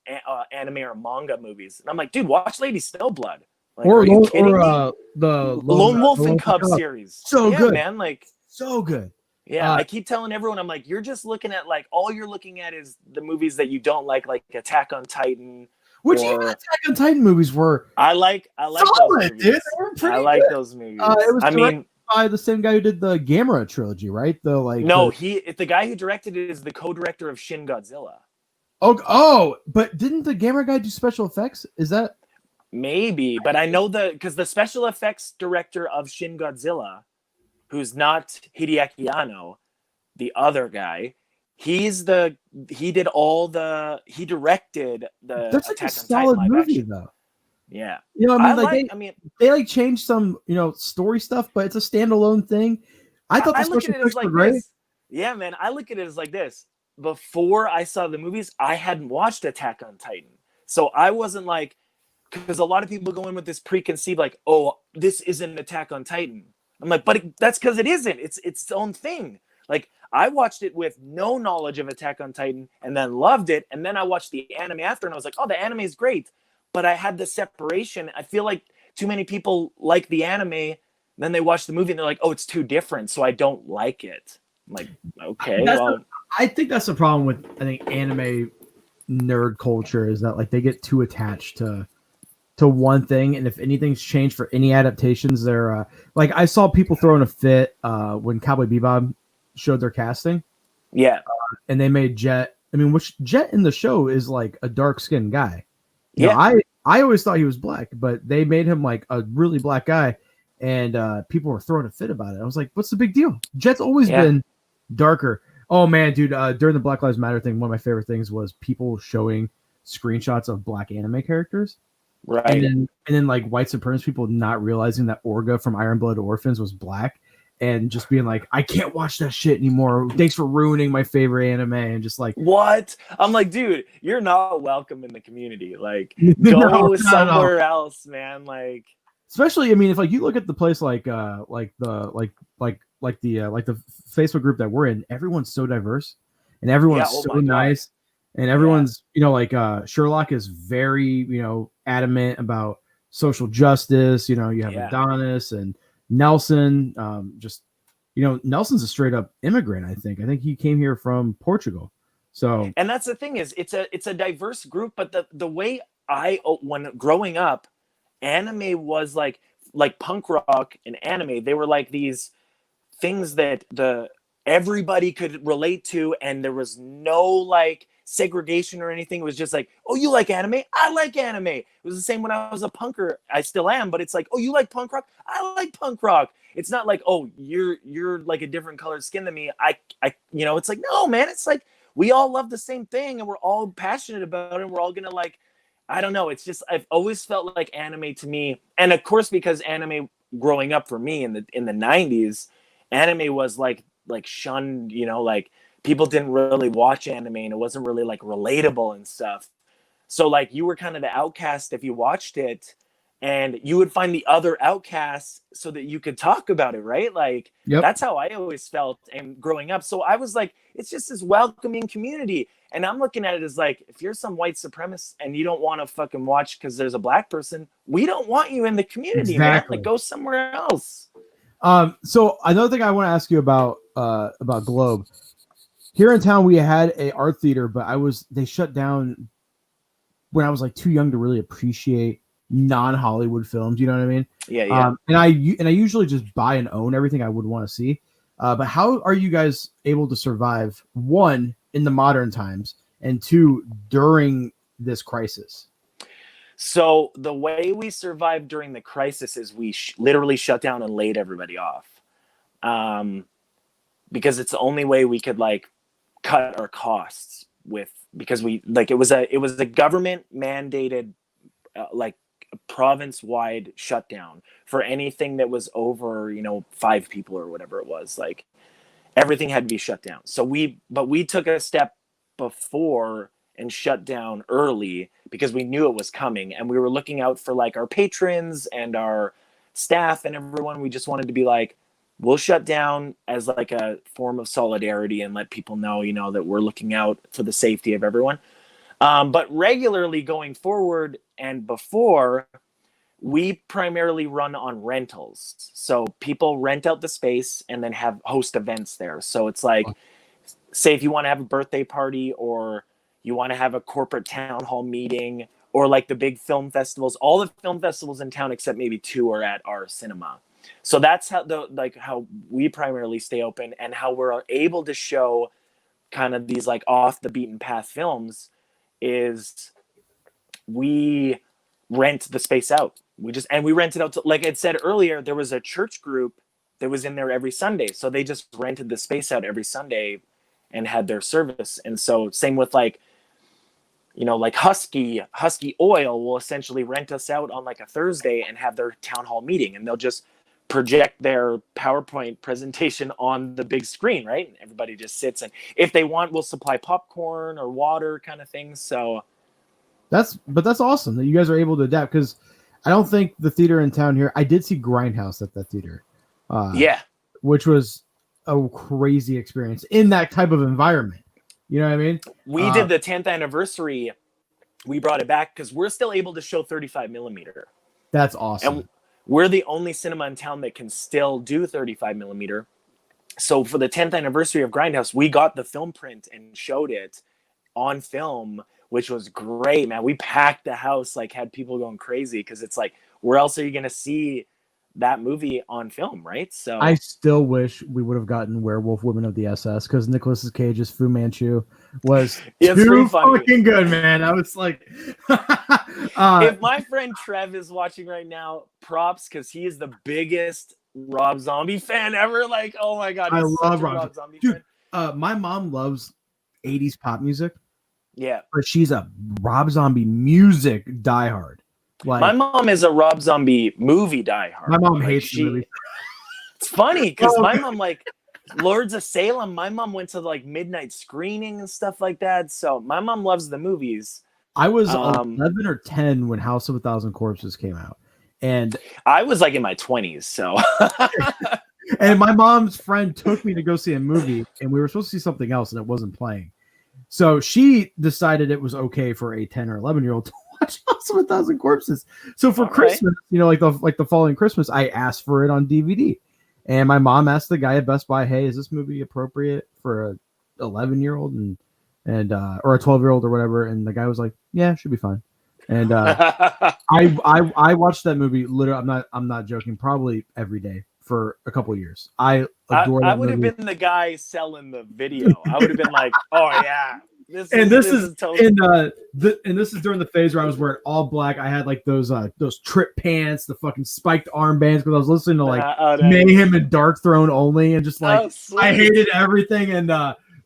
anime or manga movies," and I'm like, "Dude, watch Lady Snowblood." Like, the Lone Wolf and Cub series. So good, man. Like so good. Yeah, I keep telling everyone, I'm like, you're just looking at like all you're looking at is the movies that you don't like Attack on Titan. Which even Attack on Titan movies were. I like solid, those movies. Dude. They were pretty like good. Those movies. It was by the same guy who did the Gamera trilogy, right? The guy who directed it is the co-director of Shin Godzilla. Oh, but didn't the Gamera guy do special effects? Is that maybe? But I know because the special effects director of Shin Godzilla, who's not Hideaki Anno, the other guy, he directed the. That's like a solid movie, though. Yeah, they like changed some story stuff, but it's a standalone thing. I thought the special effects were great. Yeah, man, I look at it as like this. Before I saw the movies, I hadn't watched Attack on Titan, so I wasn't like, because a lot of people go in with this preconceived like, oh, this isn't Attack on Titan. I'm like, but that's because it isn't. It's its own thing. Like I watched it with no knowledge of Attack on Titan, and then loved it, and then I watched the anime after, and I was like, oh, the anime is great. But I had the separation. I feel like too many people like the anime, then they watch the movie and they're like, oh, it's too different, so I don't like it. I'm like, okay, I think that's the problem with anime nerd culture is that like they get too attached to one thing, and if anything's changed for any adaptations, they're like I saw people throwing a fit when Cowboy Bebop showed their casting. Yeah, and they made Jet. I mean, which Jet in the show is like a dark skinned guy. I always thought he was black, but they made him like a really black guy, and people were throwing a fit about it. I was like, what's the big deal? Jet's always been darker. Oh man, dude, during the Black Lives Matter thing, one of my favorite things was people showing screenshots of black anime characters. Right. And then like white supremacist people not realizing that Orga from Iron Blood Orphans was black, and just being like, I can't watch that shit anymore. Thanks for ruining my favorite anime. And just like, what? I'm like, dude, you're not welcome in the community. Like, go somewhere else, man. Like, especially, I mean, if like you look at the place like the Facebook group that we're in, everyone's so diverse, and everyone's so nice, and everyone's Sherlock is very adamant about social justice. You have Adonis and Nelson, just Nelson's a straight up immigrant. I think he came here from Portugal. So, and that's the thing is it's a diverse group, but the way when growing up, anime was like punk rock and anime. They were like these things that everybody could relate to, and there was no like segregation or anything. It was just like, oh, you like anime? I like anime. It was the same when I was a punker. I still am, but it's like, oh, you like punk rock? I like punk rock. It's not like, oh, you're like a different colored skin than me. It's like, no, man. It's like we all love the same thing, and we're all passionate about it. And we're all gonna like, I don't know. It's just I've always felt like anime to me, and of course because anime growing up for me in the 90s, anime was like shunned, like people didn't really watch anime and it wasn't really like relatable and stuff. So like you were kind of the outcast if you watched it, and you would find the other outcasts so that you could talk about it, right? Like That's how I always felt and growing up. So I was like, it's just this welcoming community. And I'm looking at it as like, if you're some white supremacist and you don't want to fucking watch because there's a black person, we don't want you in the community, man. Like go somewhere else. So another thing I want to ask you about Globe. Here in town, we had a art theater, but they shut down when I was like too young to really appreciate non-Hollywood films. You know what I mean? Yeah. And I usually just buy and own everything I would want to see. But how are you guys able to survive, one, in the modern times, and two, during this crisis? So the way we survived during the crisis is we literally shut down and laid everybody off, because it's the only way we could like cut our costs because we like it was a government mandated like province-wide shutdown for anything that was over 5 people or whatever it was. Like everything had to be shut down. So we took a step before and shut down early because we knew it was coming, and we were looking out for like our patrons and our staff and everyone. We just wanted to be like, we'll shut down as like a form of solidarity and let people know, that we're looking out for the safety of everyone. But regularly going forward and before, we primarily run on rentals. So people rent out the space and then host events there. So it's like, say if you want to have a birthday party or you want to have a corporate town hall meeting, or like the big film festivals, all the film festivals in town except maybe 2 are at our cinema. So that's how we primarily stay open, and how we're able to show kind of these like off the beaten path films is we rent the space out. We rent it out to, like it said earlier, there was a church group that was in there every Sunday. So they just rented the space out every Sunday and had their service. And so same with like Husky Oil will essentially rent us out on like a Thursday and have their town hall meeting, and they'll just project their PowerPoint presentation on the big screen, right? And everybody just sits, and if they want, we'll supply popcorn or water kind of things. So that's awesome that you guys are able to adapt, because I don't think the theater in town here, I did see Grindhouse at that theater. Which was a crazy experience in that type of environment. You know what I mean? We did the 10th anniversary. We brought it back because we're still able to show 35 millimeter. That's awesome. And we're the only cinema in town that can still do 35 millimeter. So for the 10th anniversary of Grindhouse, we got the film print and showed it on film, which was great, man. We packed the house, like had people going crazy, because it's like, where else are you going to see that movie on film, right? So I still wish we would have gotten Werewolf Women of the SS, because Nicolas Cage's Fu Manchu was too fucking good, man. I was like, if my friend Trev is watching right now, props, because he is the biggest Rob Zombie fan ever. Like, oh my god, I love Rob Zombie. Dude, my mom loves 80s pop music. Yeah, but she's a Rob Zombie music diehard. Like, my mom is a Rob Zombie movie diehard. My mom hates movies. It's funny because my mom, like Lords of Salem, my mom went to like midnight screening and stuff like that. So my mom loves the movies. I was 11 or 10 when House of a Thousand Corpses came out, and I was like in my 20s. So, and my mom's friend took me to go see a movie, and we were supposed to see something else, and it wasn't playing. So she decided it was okay for a 10 or 11-year-old to watch House of a Thousand Corpses. So for Christmas, like the following Christmas, I asked for it on DVD, And my mom asked the guy at Best Buy, "Hey, is this movie appropriate for a 11-year-old and or a 12-year-old or whatever?" And the guy was like, "Yeah, should be fine." And I watched that movie literally. I'm not joking. Probably every day for a couple of years. I adore that I would movie. have been the guy selling the video. I would have been like, "Oh yeah, this is totally." And this is during the phase where I was wearing all black. I had like those trip pants, the fucking spiked armbands, because I was listening to like nice. Mayhem and Dark Throne only, and just like sweet. I hated everything. And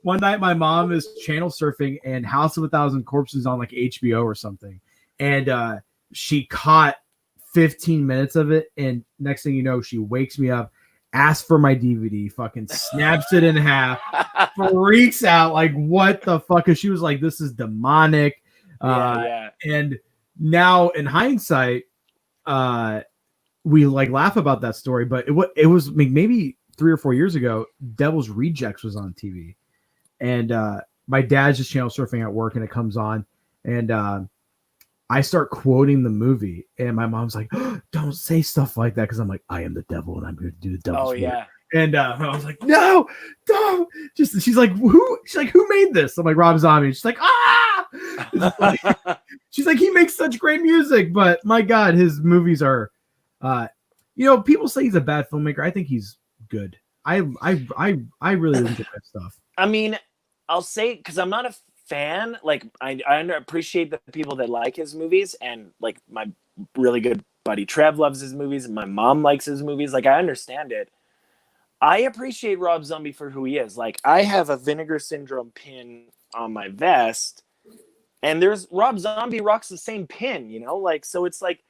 one night my mom is channel surfing and House of a Thousand Corpses on like HBO or something, and she caught 15 minutes of it, and next thing you know, she wakes me up, asks for my DVD, fucking snaps it in half, freaks out like, what the fuck? Because she was like, this is demonic. And now in hindsight, we like laugh about that story, but it was maybe 3 or 4 years ago. Devil's Rejects was on TV, and my dad's just channel surfing at work, and it comes on, and I start quoting the movie, and my mom's like, oh, "Don't say stuff like that," because I'm like, "I am the devil, and I'm going to do the devil's work." Yeah. And I was like, "No, don't!" She's like, "Who?" She's like, "Who made this?" I'm like, "Rob Zombie." She's like, "Ah!" She's like, "He makes such great music, but my God, his movies are, people say he's a bad filmmaker. I think he's good. I really look at that stuff. I mean, I'll say, because I'm not a fan, like I appreciate the people that like his movies, and like my really good buddy Trev loves his movies, and my mom likes his movies. Like, I understand it. I appreciate Rob Zombie for who he is. Like, I have a Vinegar Syndrome pin on my vest, and there's Rob Zombie rocks the same pin, like, so it's like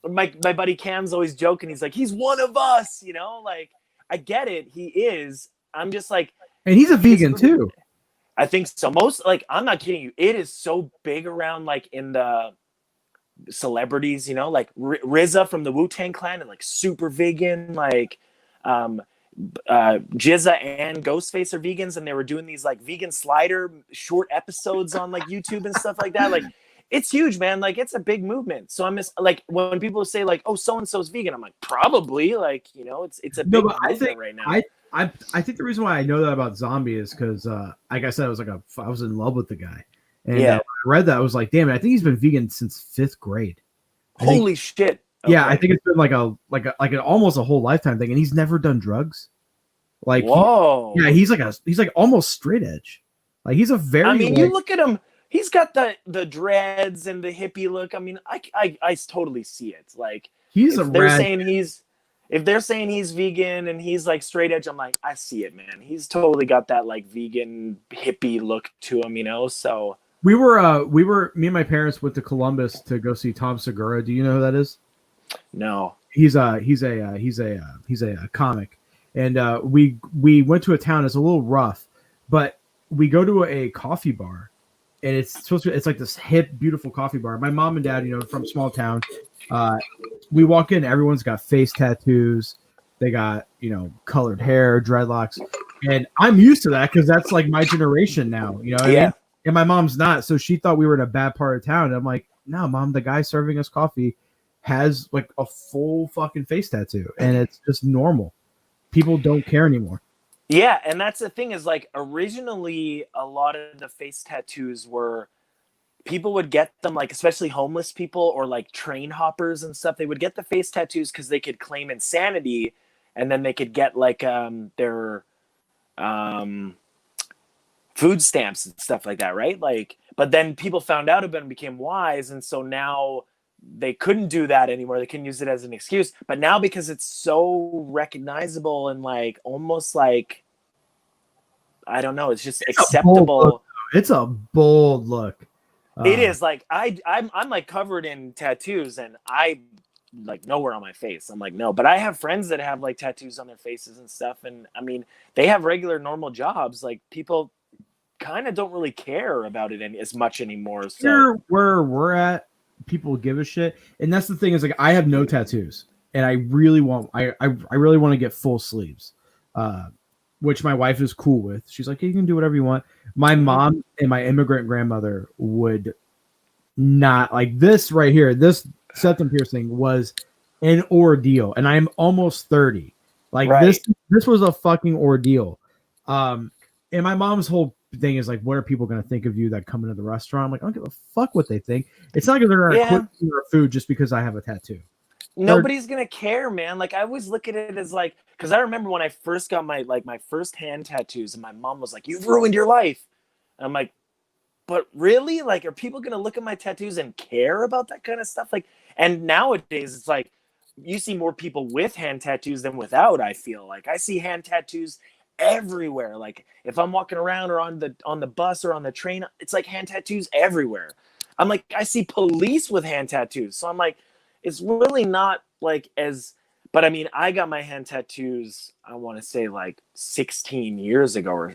my buddy Cam's always joking. He's like, he's one of us, like, I get it. He is. I'm just like, and he's a vegan too. I think so. Most, like, I'm not kidding you. It is so big around, like, in the celebrities, like RZA from the Wu-Tang Clan, and like super vegan, like Jizza and Ghostface are vegans, and they were doing these like vegan slider short episodes on like YouTube and stuff like that. Like, it's huge, man. Like, it's a big movement. So I'm just like, when people say like, "Oh, so and so's vegan," I'm like, probably, like, it's a big movement right now. I think the reason why I know that about Zombie is because, like I said, I was in love with the guy, and when I read that, I was like, damn it, I think he's been vegan since 5th grade. Holy shit! Okay. Yeah, I think it's been like an almost a whole lifetime thing, and he's never done drugs. Like, whoa, he's like almost straight edge. Like, he's a very. I mean, you look at him. He's got the dreads and the hippie look. I mean, I totally see it. Like, if they're saying he's vegan and he's like straight edge, I'm like, I see it, man. He's totally got that like vegan hippie look to him, So me and my parents went to Columbus to go see Tom Segura. Do you know who that is? No. He's a comic, and we went to a town. It's a little rough, but we go to a coffee bar, and it's like this hip, beautiful coffee bar. My mom and dad, from a small town. We walk in, everyone's got face tattoos. They got, colored hair, dreadlocks. And I'm used to that because that's like my generation now, what I mean? And my mom's not. So she thought we were in a bad part of town. And I'm like, no, Mom, the guy serving us coffee has like a full fucking face tattoo. And it's just normal. People don't care anymore. Yeah. And that's the thing, is like, originally a lot of the face tattoos were, people would get them, like, especially homeless people or like train hoppers and stuff. They would get the face tattoos because they could claim insanity, and then they could get like their food stamps and stuff like that, right? Like, but then people found out about it and became wise, and so now they couldn't do that anymore. They couldn't use it as an excuse. But now, because it's so recognizable and like almost like, I don't know, it's just acceptable. It's a bold look. It is. Like, I'm like covered in tattoos, and I like nowhere on my face. I'm like, no, but I have friends that have like tattoos on their faces and stuff, and I mean, they have regular normal jobs. Like, people kind of don't really care about it as much anymore. So here where we're at, people give a shit, and that's the thing, is like, I have no tattoos, and I really want to get full sleeves, which my wife is cool with. She's like, hey, you can do whatever you want. My mom and my immigrant grandmother would not. Like, this right here, this septum piercing was an ordeal, and I'm almost 30, Like Right. this was a fucking ordeal. And my mom's whole thing is like, what are people going to think of you that come into the restaurant? I'm like, I don't give a fuck what they think. It's not like they're going to quit eating our food just because I have a tattoo. Nobody's gonna care, man. Like I always look at it as like, because I remember when I first got my first hand tattoos, and my mom was like, "You've ruined your life." And I'm like, "But really? Like, are people gonna look at my tattoos and care about that kind of stuff?" Like, and nowadays it's like you see more people with hand tattoos than without. I feel like I see hand tattoos everywhere. Like if I'm walking around or on the bus or on the train, it's like hand tattoos everywhere. I'm like, I see police with hand tattoos, so I'm like, it's really not like as. But I mean, I got my hand tattoos, I want to say like 16 years ago or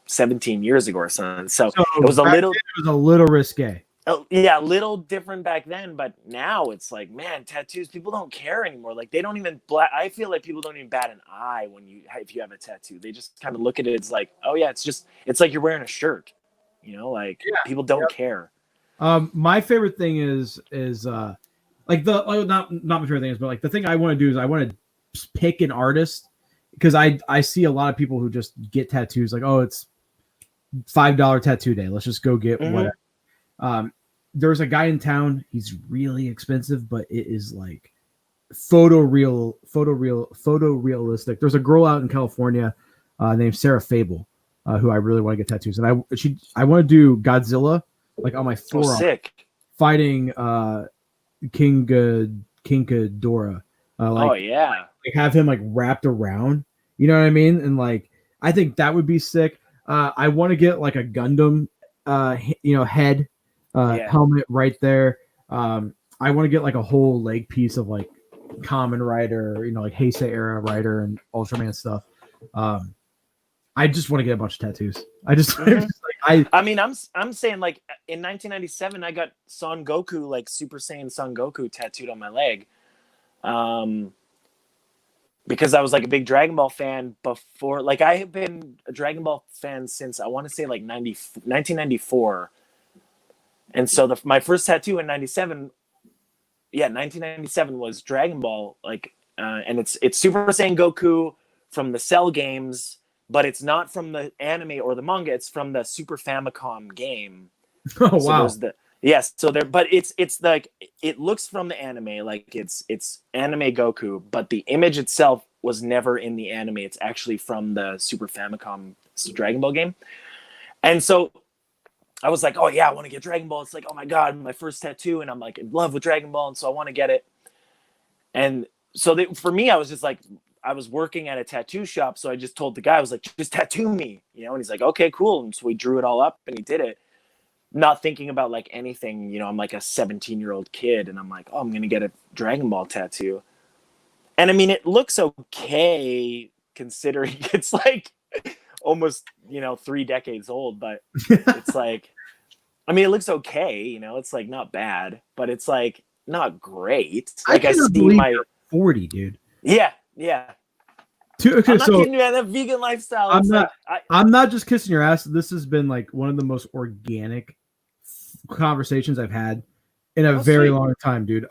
17 years ago or something. So it was a little risque. Yeah, a little different back then, but now it's like, man, tattoos, people don't care anymore. Like they don't even I feel like people don't even bat an eye if you have a tattoo. They just kind of look at it as like, oh yeah, it's like you're wearing a shirt. Like people don't care. My favorite thing is like not my favorite thing is, but like the thing I want to do is I want to pick an artist, because I see a lot of people who just get tattoos like, oh, it's $5 tattoo day, let's just go get whatever. There's a guy in town, he's really expensive, but it is like photorealistic. There's a girl out in California named Sarah Fable, who I really want to get tattoos, and I want to do Godzilla like on my forearm, fighting King Ghidorah. Like have him like wrapped around, you know what I mean? And like I think that would be sick. I want to get like a Gundam head helmet right there. I want to get like a whole leg piece of like Kamen Rider, like Heisei era Rider and Ultraman stuff. I just want to get a bunch of tattoos. I mean, I'm saying like in 1997, I got Son Goku, like Super Saiyan Son Goku tattooed on my leg. Because I was like a big Dragon Ball fan before. Like I have been a Dragon Ball fan since I want to say like 1994. And so my first tattoo in 1997 was Dragon Ball, like, and it's Super Saiyan Goku from the Cell games, but it's not from the anime or the manga. It's from the Super Famicom game. Oh, wow. But it's like, it looks from the anime, like it's anime Goku, but the image itself was never in the anime. It's actually from the Super Famicom Dragon Ball game. And so I was like, oh yeah, I want to get Dragon Ball. It's like, oh my God, my first tattoo. And I'm like in love with Dragon Ball. And so I want to get it. And so for me, I was just like, I was working at a tattoo shop. So I just told the guy, I was like, just tattoo me, and he's like, okay, cool. And so we drew it all up and he did it. Not thinking about like anything, I'm like a 17-year-old kid and I'm like, oh, I'm going to get a Dragon Ball tattoo. And I mean, it looks okay considering it's like almost, 3 decades old, but it's like, I mean, it looks okay, it's like not bad, but it's like not great. Like I see my 40, dude. Yeah. Okay, I'm not kidding you, man. That vegan lifestyle. I'm not just kissing your ass. This has been like one of the most organic conversations I've had in a very long time, dude.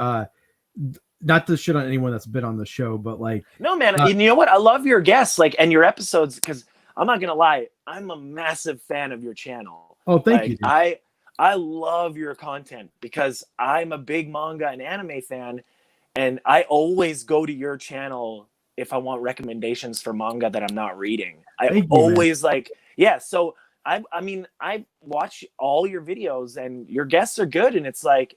Not to shit on anyone that's been on the show, but like, no, man. You know what? I love your guests, like, and your episodes, because I'm not gonna lie, I'm a massive fan of your channel. Oh, thank you. Dude. I love your content because I'm a big manga and anime fan, and I always go to your channel if I want recommendations for manga that I'm not reading. So I mean, I watch all your videos and your guests are good. And it's like,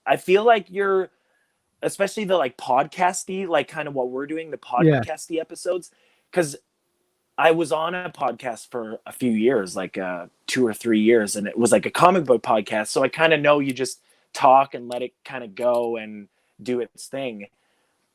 I feel like you're, especially the like podcasty, like kind of what we're doing, the podcasty episodes. Cause I was on a podcast for a few years, like 2 or 3 years. And it was like a comic book podcast. So I kind of know you just talk and let it kind of go and do its thing.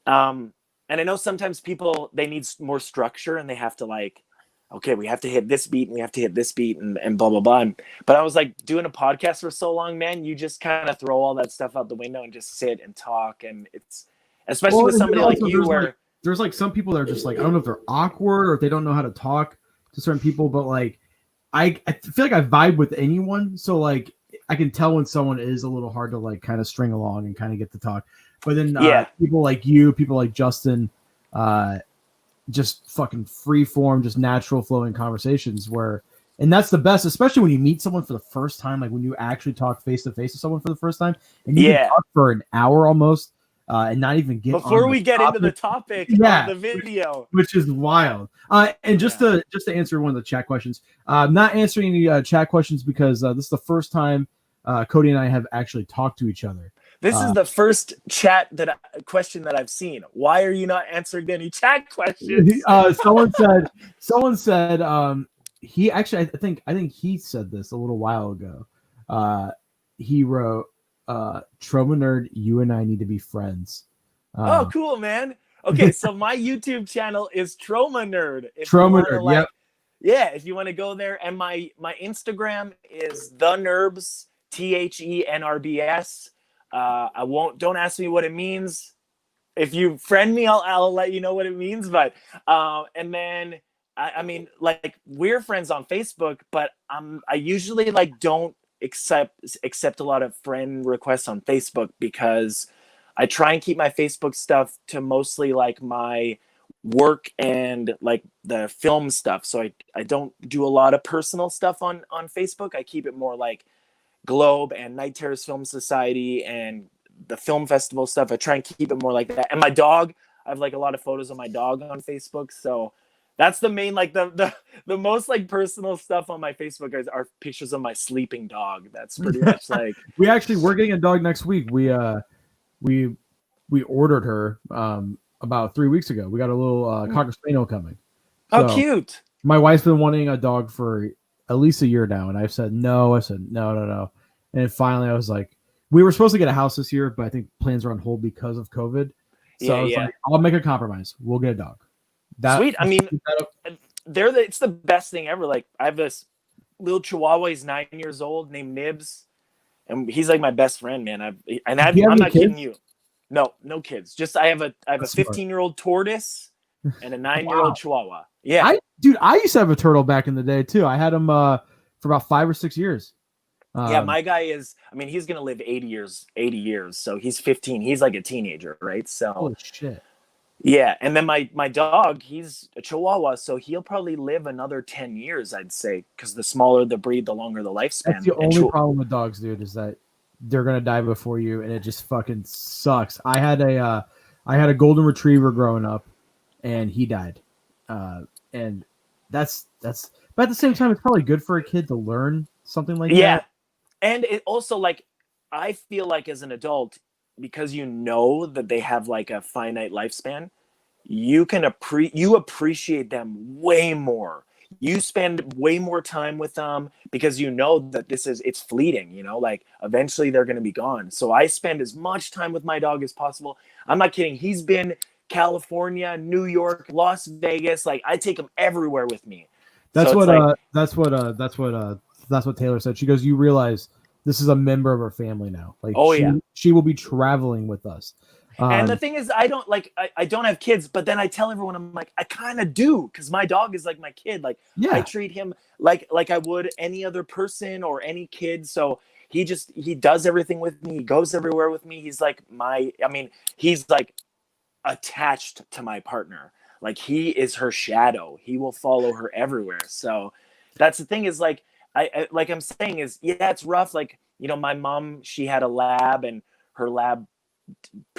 And I know sometimes people, they need more structure and they have to like, okay, we have to hit this beat and we have to hit this beat and blah, blah, blah. But I was like doing a podcast for so long, man, you just kind of throw all that stuff out the window and just sit and talk. And it's, especially with somebody like you where there's like some people that are just like, I don't know if they're awkward or if they don't know how to talk to certain people, but like, I feel like I vibe with anyone. So like, I can tell when someone is a little hard to like kind of string along and kind of get to talk. But then people like you, people like Justin, just fucking free form, just natural flowing conversations and that's the best, especially when you meet someone for the first time, like when you actually talk face to face with someone for the first time and you can talk for an hour almost and not even get before we get into the topic of the video, which is wild. And just to answer one of the chat questions, not answering any chat questions because this is the first time Cody and I have actually talked to each other. This is the first question that I've seen. Why are you not answering any chat questions? Someone said he actually, I think he said this a little while ago. He wrote, Trauma Nerd, you and I need to be friends. Oh, cool, man. Okay, so my YouTube channel is Trauma Nerd. Trauma Nerd, yep. Yeah, if you want to go there. And my Instagram is the Nerbs, THENRBS. Don't ask me what it means. If you friend me, I'll let you know what it means. But and then I mean, like, we're friends on Facebook, but I usually like don't accept a lot of friend requests on Facebook because I try and keep my Facebook stuff to mostly like my work and like the film stuff. So I don't do a lot of personal stuff on Facebook. I keep it more like Globe and Night Terrace Film Society and the film festival stuff. I try and keep it more like that. And my dog, I have like a lot of photos of my dog on Facebook. So that's the main, like the most like personal stuff on my Facebook are pictures of my sleeping dog. That's pretty much like we're getting a dog next week. We ordered her about 3 weeks ago. We got a little Cocker Spaniel coming. So, how cute. My wife's been wanting a dog for at least a year now, and I've said no. I said no. And finally I was like, we were supposed to get a house this year, but I think plans are on hold because of COVID. So I was like, I'll make a compromise. We'll get a dog. Sweet. I mean, it's the best thing ever. Like, I have this little Chihuahua. He's 9 years old, named Nibs, and he's like my best friend, man. I'm not kidding you. No kids. Just I have a 15-year-old tortoise and a 9-year-old Chihuahua. Yeah, I used to have a turtle back in the day too. I had him for about 5 or 6 years. Yeah, my guy is. I mean, he's gonna live 80 years. So he's 15. He's like a teenager, right? So holy shit. Yeah, and then my dog, he's a Chihuahua, so he'll probably live another 10 years, I'd say, because the smaller the breed, the longer the lifespan. That's the only problem with dogs, dude, is that they're gonna die before you, and it just fucking sucks. I had a golden retriever growing up, and he died, and that's. But at the same time, it's probably good for a kid to learn something like that. Yeah, and it also, like, I feel like as an adult, because you know that they have like a finite lifespan, you appreciate them way more. You spend way more time with them because you know that it's fleeting, you know, like eventually they're going to be gone. So I spend as much time with my dog as possible. I'm not kidding. He's been California, New York, Las Vegas. Like, I take him everywhere with me. That's what Taylor said. She goes, you realize this is a member of our family now. Like, she will be traveling with us. And the thing is, I don't have kids, but then I tell everyone, I'm like, I kind of do, because my dog is like my kid. Like, I treat him like I would any other person or any kid. So he does everything with me. He goes everywhere with me. He's like he's like attached to my partner. Like, he is her shadow. He will follow her everywhere. So that's the thing, is like, I'm saying is, it's rough. Like, you know, my mom, she had a lab, and her lab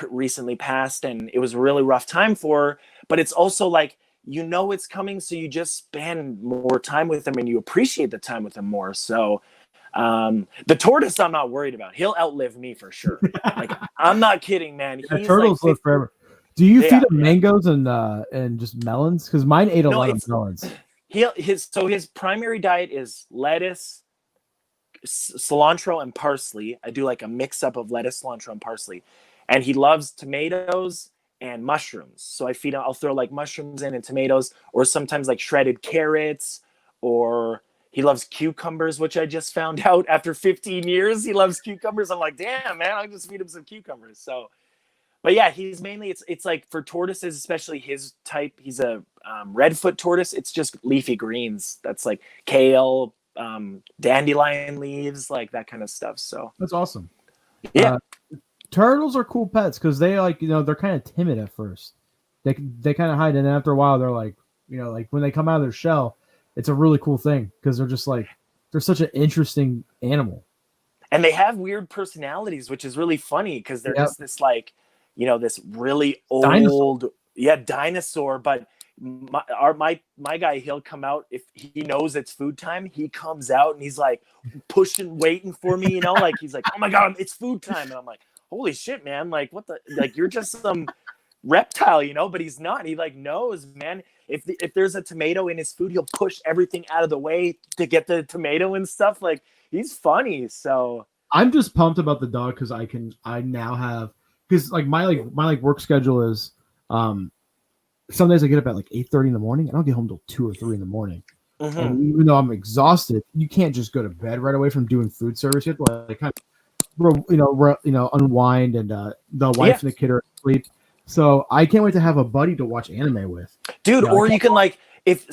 recently passed, and it was a really rough time for her. But it's also like, you know, it's coming, so you just spend more time with them, and you appreciate the time with them more. So the tortoise, I'm not worried about. He'll outlive me for sure. Like, I'm not kidding, man. Turtles live forever. Do you feed him mangoes and just melons? Because mine ate a lot of melons. His primary diet is lettuce, cilantro, and parsley. I do like a mix up of lettuce, cilantro, and parsley. And he loves tomatoes and mushrooms. So I'll throw like mushrooms in and tomatoes, or sometimes like shredded carrots, or he loves cucumbers, which I just found out after 15 years. He loves cucumbers. I'm like, damn, man, I'll just feed him some cucumbers. So, but yeah, he's mainly, it's like for tortoises, especially his type, he's a redfoot tortoise. It's just leafy greens. That's like kale, dandelion leaves, like that kind of stuff. So that's awesome. Yeah. Turtles are cool pets because they, like, you know, they're kind of timid at first. They kind of hide, and then after a while, they're like, like when they come out of their shell, it's a really cool thing because they're just like they're such an interesting animal. And they have weird personalities, which is really funny because they're just this like, this really old dinosaur. But my guy, he'll come out if he knows it's food time. He comes out and he's like pushing, waiting for me, like he's like, oh my God, it's food time. And I'm like, holy shit, man. Like, what the, like, you're just some reptile, but he's not. He like knows, man. If there's a tomato in his food, he'll push everything out of the way to get the tomato and stuff. Like, he's funny. So I'm just pumped about the dog because I now have, because like my work schedule is some days I get up at like 8:30 in the morning. I don't get home till 2 or 3 in the morning. Mm-hmm. And even though I'm exhausted, you can't just go to bed right away from doing food service. You have to like kind of unwind, and the wife and the kid are asleep. So I can't wait to have a buddy to watch anime with. Dude, or you can like, if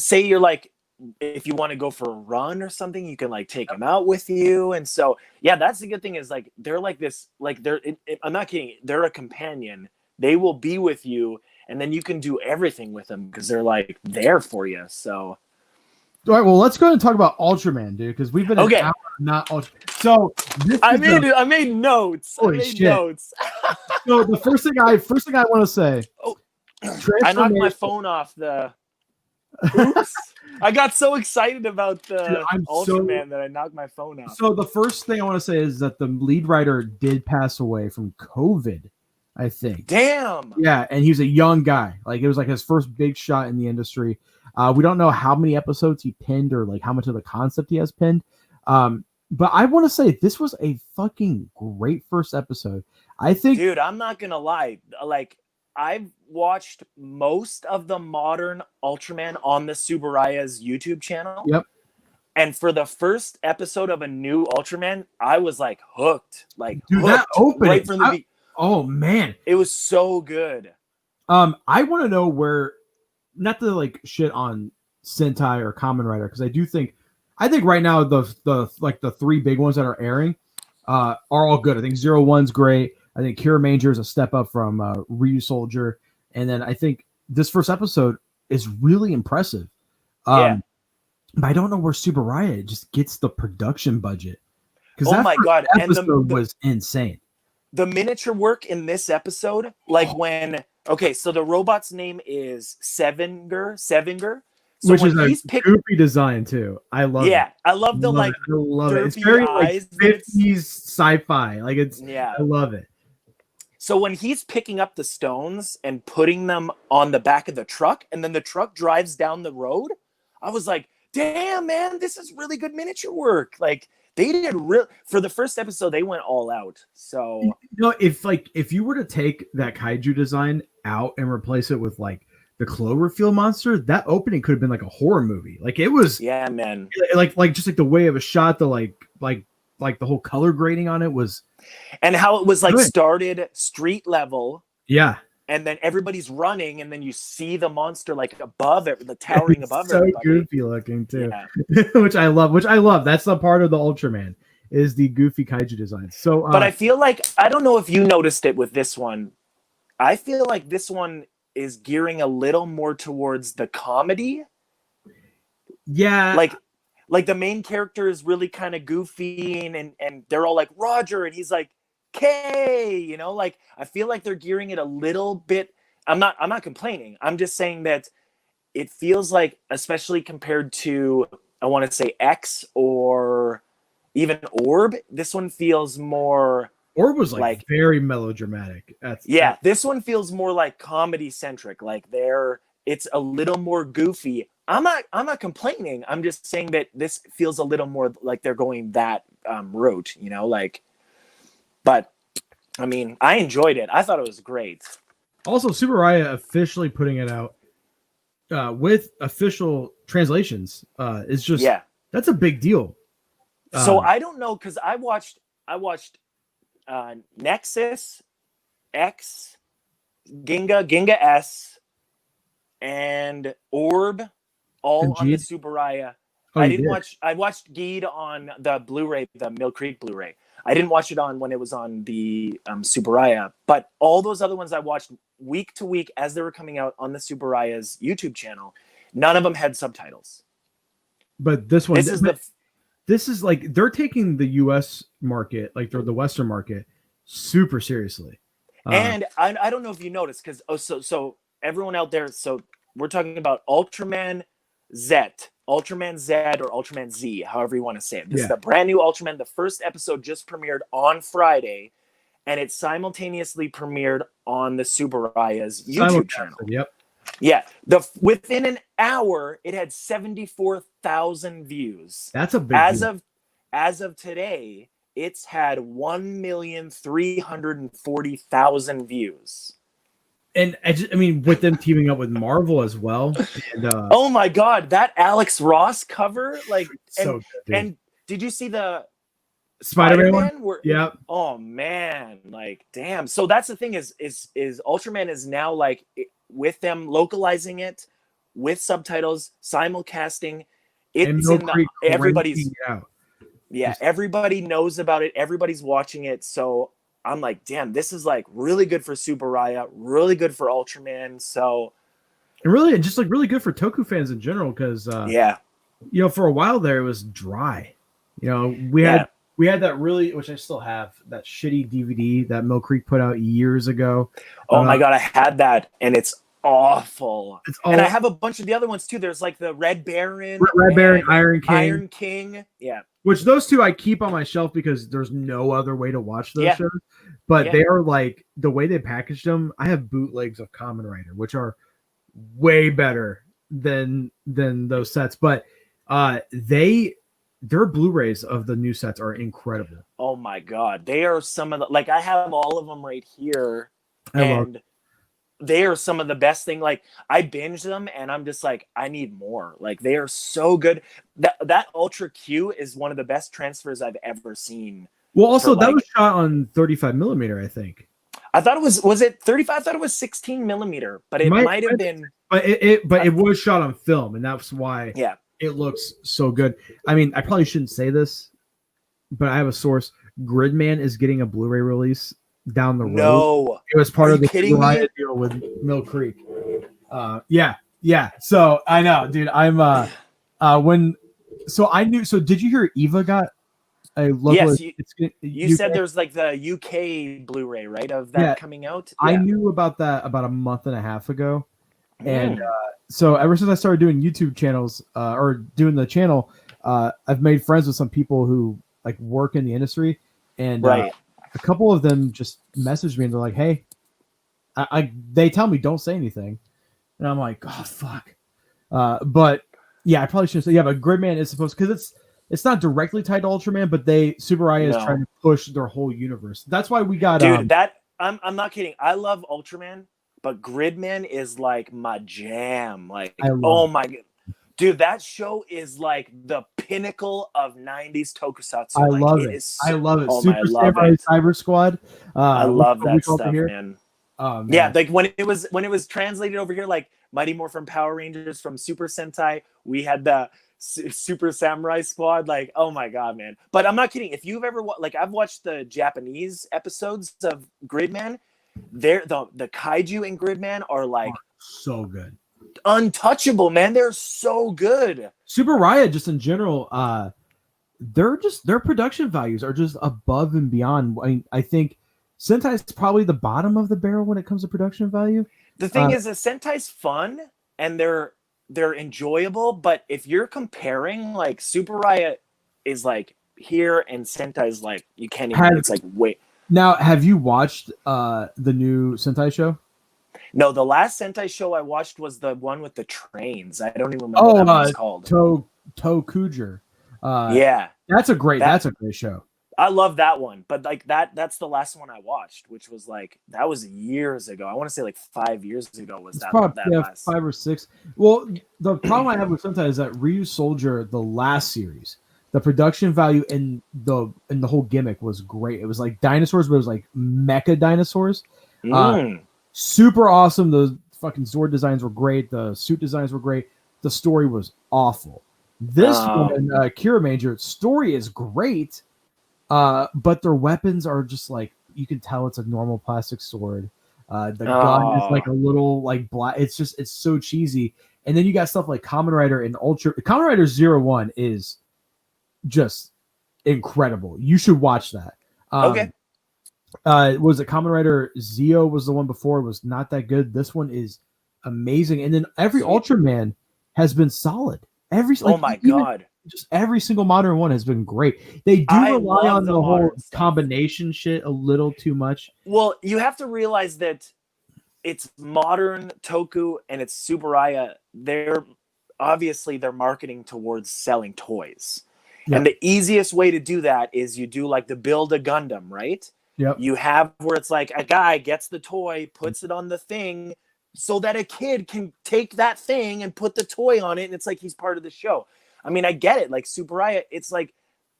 you want to go for a run or something, you can like take them out with you. And so, yeah, that's the good thing is like, they're like this, like I'm not kidding. They're a companion. They will be with you and then you can do everything with them because they're like there for you. So. All right, well, let's go ahead and talk about Ultraman, dude, because we've been an hour not Ultraman. So I made notes. Holy shit. So the first thing I want to say. Oh, I knocked my phone off the. Oops! I got so excited about the Ultraman that I knocked my phone off. So the first thing I want to say is that the lead writer did pass away from COVID, I think. Damn. Yeah, and he was a young guy. Like it was like his first big shot in the industry. We don't know how many episodes he pinned or like how much of the concept he has pinned. But I want to say this was a fucking great first episode. I think, dude, I'm not gonna lie. Like I've watched most of the modern Ultraman on the Subaraya's YouTube channel. Yep. And for the first episode of a new Ultraman, I was like hooked. Like, dude, hooked that opening. Right from the oh man, it was so good. I want to know where. Not to like shit on Sentai or Kamen Rider, because I think right now the 3 big ones that are airing are all good. I think 01's great. I think Kira Manger is a step up from Ryu Soldier, and then I think this first episode is really impressive. But I don't know where Subaraya just gets the production budget, because my god, episode and was insane. The miniature work in this episode, like when. Okay, so the robot's name is Sevinger. So which is a goofy design too. I love it. Yeah, I love the like. I love it. It's very like 50s sci-fi. Like it's. Yeah, I love it. So when he's picking up the stones and putting them on the back of the truck, and then the truck drives down the road, I was like, "Damn, man, this is really good miniature work." Like they did for the first episode, they went all out. So if you were to take that kaiju design out and replace it with like the Cloverfield monster, that opening could have been like a horror movie. Like it was, yeah, man. Like just like the way it was shot, the like the whole color grading on it was, and how it was like started street level, yeah, and then everybody's running, and then you see the monster like above it, the towering above so everybody. Goofy looking too, yeah. which I love. That's the part of the Ultraman is the goofy kaiju design. So, but I feel like I don't know if you noticed it with this one. I feel like this one is gearing a little more towards the comedy. Yeah. Like the main character is really kind of goofy and they're all like Roger and he's like K, like I feel like they're gearing it a little bit. I'm not complaining. I'm just saying that it feels like, especially compared to, I want to say X or even Orb, this one feels more. Orb was like very melodramatic. This one feels more like comedy centric. Like it's a little more goofy. I'm not complaining. I'm just saying that this feels a little more like they're going that route, but I mean, I enjoyed it. I thought it was great. Also, Subaraya officially putting it out with official translations is just that's a big deal. So I don't know, because I watched Nexus, X, Ginga S, and Orb, all and on the Subaraya. I watched Geed on the Blu-ray, the Mill Creek Blu-ray. I didn't watch it on when it was on the Subaraya, but all those other ones I watched week to week as they were coming out on the Subaraya's YouTube channel, none of them had subtitles. But this one, this is like they're taking the U.S. market, like the Western market, super seriously. And I don't know if you noticed, because so everyone out there, so we're talking about Ultraman Z, or Ultraman Z, however you want to say it. This is the brand new Ultraman. The first episode just premiered on Friday, and it simultaneously premiered on the Subaraya's YouTube channel. Yep. Yeah. Within an hour, it had 74,000 views. That's a big deal. As of today, it's had 1,340,000 views. And I mean, with them teaming up with Marvel as well. And, oh my God, that Alex Ross cover, like, so good, and did you see the Spider-Man one? Yeah. Oh man, like, damn. So that's the thing is Ultraman is now like with them localizing it with subtitles, simulcasting. It's in everybody's. Yeah, everybody knows about it. Everybody's watching it. So I'm like, damn, this is like really good for Subaraya, really good for Ultraman. So, and really, just like really good for Toku fans in general, because you know, for a while there it was dry. You know, we had that really, which I still have, that shitty DVD that Mill Creek put out years ago. Oh my God, I had that, and it's awful. And I have a bunch of the other ones too. There's like the Red Baron, Iron King. Yeah. Which those two I keep on my shelf because there's no other way to watch those shows. But they are like, the way they packaged them, I have bootlegs of Kamen Rider, which are way better than those sets. But their Blu-rays of the new sets are incredible. Oh my God. They are some of the, like, I have all of them right here. They are some of the best thing. Like, I binged them and I'm just like, I need more. Like, they are so good. That Ultra Q is one of the best transfers I've ever seen. Well, also that was shot on 35 millimeter, I think. I thought it was it 35? I thought it was 16 millimeter, but it might have been. But it was shot on film, and that's why it looks so good. I mean, I probably shouldn't say this, but I have a source. Gridman is getting a Blu-ray release down the road. No, it was part of the deal with Mill Creek. Yeah. So I know, dude. I'm so I knew. So did you hear Eva got a local? Yes, you said there's like the UK Blu-ray, right, of that coming out. I knew about that about a month and a half ago, and so ever since I started doing YouTube channels or doing the channel, I've made friends with some people who like work in the industry, and a couple of them just messaged me and they're like, "Hey," they tell me don't say anything, and I'm like, "Oh fuck," but yeah, I probably shouldn't say. Yeah, but Gridman is supposed, because it's not directly tied to Ultraman, but Subaraya is trying to push their whole universe. That's why we got dude. I'm not kidding. I love Ultraman, but Gridman is like my jam. Like, oh my god, dude, that show is like the pinnacle of 90s tokusatsu. I love it. I love it. Super Samurai Cyber Squad. I love that stuff, man. Man. Yeah, like when it was translated over here, like Mighty Morphin Power Rangers from Super Sentai, we had the Super Samurai Squad. Like, oh my god, man. But I'm not kidding. If you've ever I've watched the Japanese episodes of Gridman, the kaiju in Gridman are like so good, untouchable, man. They're so good. Subaraya, just in general, their production values are just above and beyond. I think Sentai is probably the bottom of the barrel when it comes to production value. The thing is, Sentai's fun and they're enjoyable, but if you're comparing, like, Subaraya is like here and Sentai's like, you can't even. It's like, wait. Now, have you watched the new Sentai show? No, the last Sentai show I watched was the one with the trains. I don't even remember what that one's called. Tokuger. That's a great show. I love that one, but like that's the last one I watched, which was like, that was years ago. I want to say like 5 years ago was that last 5 or 6. Well, the problem I have with Sentai is that Ryu Soldier, the last series, the production value and the whole gimmick was great. It was like dinosaurs, but it was like mecha dinosaurs. Super awesome. The fucking Zord designs were great. The suit designs were great. The story was awful. This one, Kira Major, story is great. But their weapons are just like, you can tell it's a normal plastic sword. The gun is like a little like black. It's so cheesy. And then you got stuff like Kamen Rider and Kamen Rider 01 is just incredible. You should watch that. Okay. Was it Kamen Rider Zeo was the one before, was not that good. This one is amazing. And then every Ultraman has been solid. God. Just every single modern one has been great. They do rely on the whole combination shit a little too much. Well, you have to realize that it's modern Toku and it's Tsuburaya. They're marketing towards selling toys. Yep. And the easiest way to do that is you do like the Build a Gundam, right? Yep. You have where it's like a guy gets the toy, puts it on the thing so that a kid can take that thing and put the toy on it. And it's like he's part of the show. I mean, I get it. Like Tsuburaya, it's like,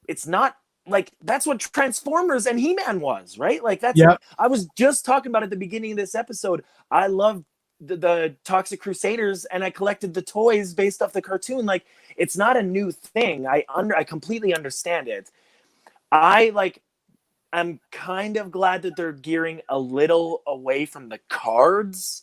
it's not like, that's what Transformers and He-Man was, right? Like that's, I was just talking about at the beginning of this episode. I love the Toxic Crusaders and I collected the toys based off the cartoon. Like it's not a new thing. I completely understand it. I'm kind of glad that they're gearing a little away from the cards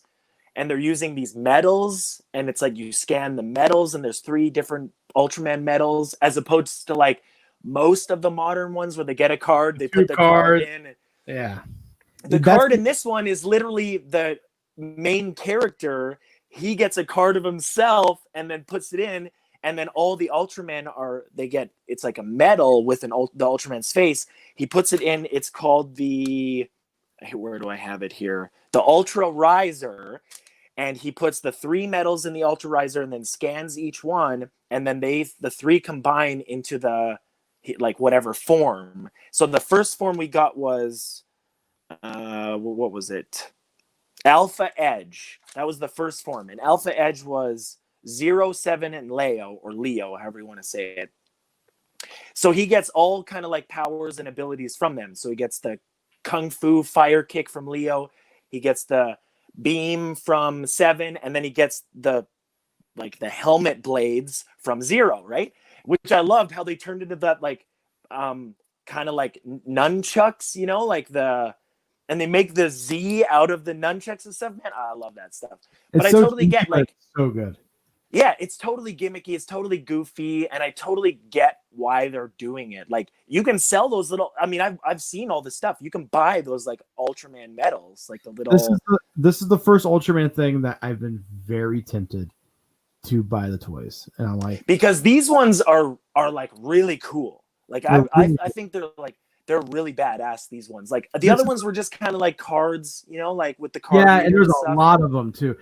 and they're using these medals, and it's like you scan the medals and there's 3 different Ultraman medals, as opposed to like most of the modern ones where they get a card, they put the card in. Yeah. The card in this one is literally the main character. He gets a card of himself and then puts it in, and then all the Ultraman it's like a medal with the Ultraman's face. He puts it in. It's called where do I have it here? The Ultra Riser. And he puts the 3 medals in the Ultra Riser and then scans each one. And then the 3 combine into the, like, whatever form. So the first form we got was, what was it? Alpha Edge. That was the first form. And Alpha Edge was 07 and Leo, or Leo, however you want to say it. So he gets all kind of like powers and abilities from them. So he gets the Kung Fu fire kick from Leo. He gets the beam from 7, and then he gets the helmet blades from 0, right? Which I loved how they turned into that like kind of like nunchucks, you know, like and they make the Z out of the nunchucks and stuff. Man, I love that stuff. But I totally get like so good. Yeah, it's totally gimmicky, it's totally goofy, and I totally get why they're doing it. Like, you can sell those little, I mean, I've seen all this stuff. You can buy those like Ultraman medals, like the little. This is the first Ultraman thing that I've been very tempted to buy the toys, and I'm like, because these ones are like really cool. Like I think they're really badass. These ones, like the other ones were just kind of like cards, you know, like with the card. Yeah, and there's a lot of them too.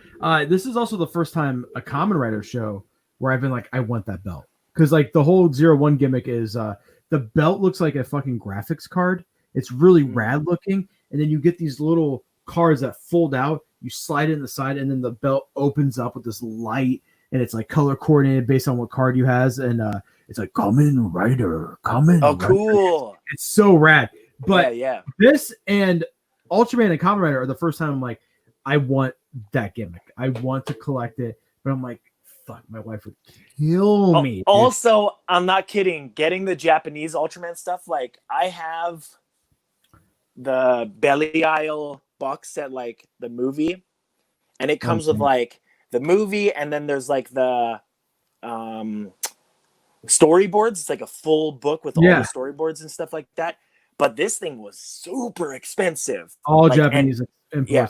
This is also the first time a Kamen Rider show where I've been like, I want that belt, because like the whole 01 gimmick is the belt looks like a fucking graphics card. It's really rad looking, and then you get these little cards that fold out. You slide it in the side, and then the belt opens up with this light, and it's like color coordinated based on what card you has, and it's like Kamen Rider. Oh, cool! It's so rad. But yeah, this and Ultraman and Kamen Rider are the first time I'm like, I want that gimmick. I want to collect it, but I'm like, fuck, my wife would kill me. Dude. Also, I'm not kidding. Getting the Japanese Ultraman stuff, like I have the Belial box set, like the movie, and it comes with like the movie, and then there's like the storyboards. It's like a full book with all the storyboards and stuff like that. But this thing was super expensive. All like, Japanese.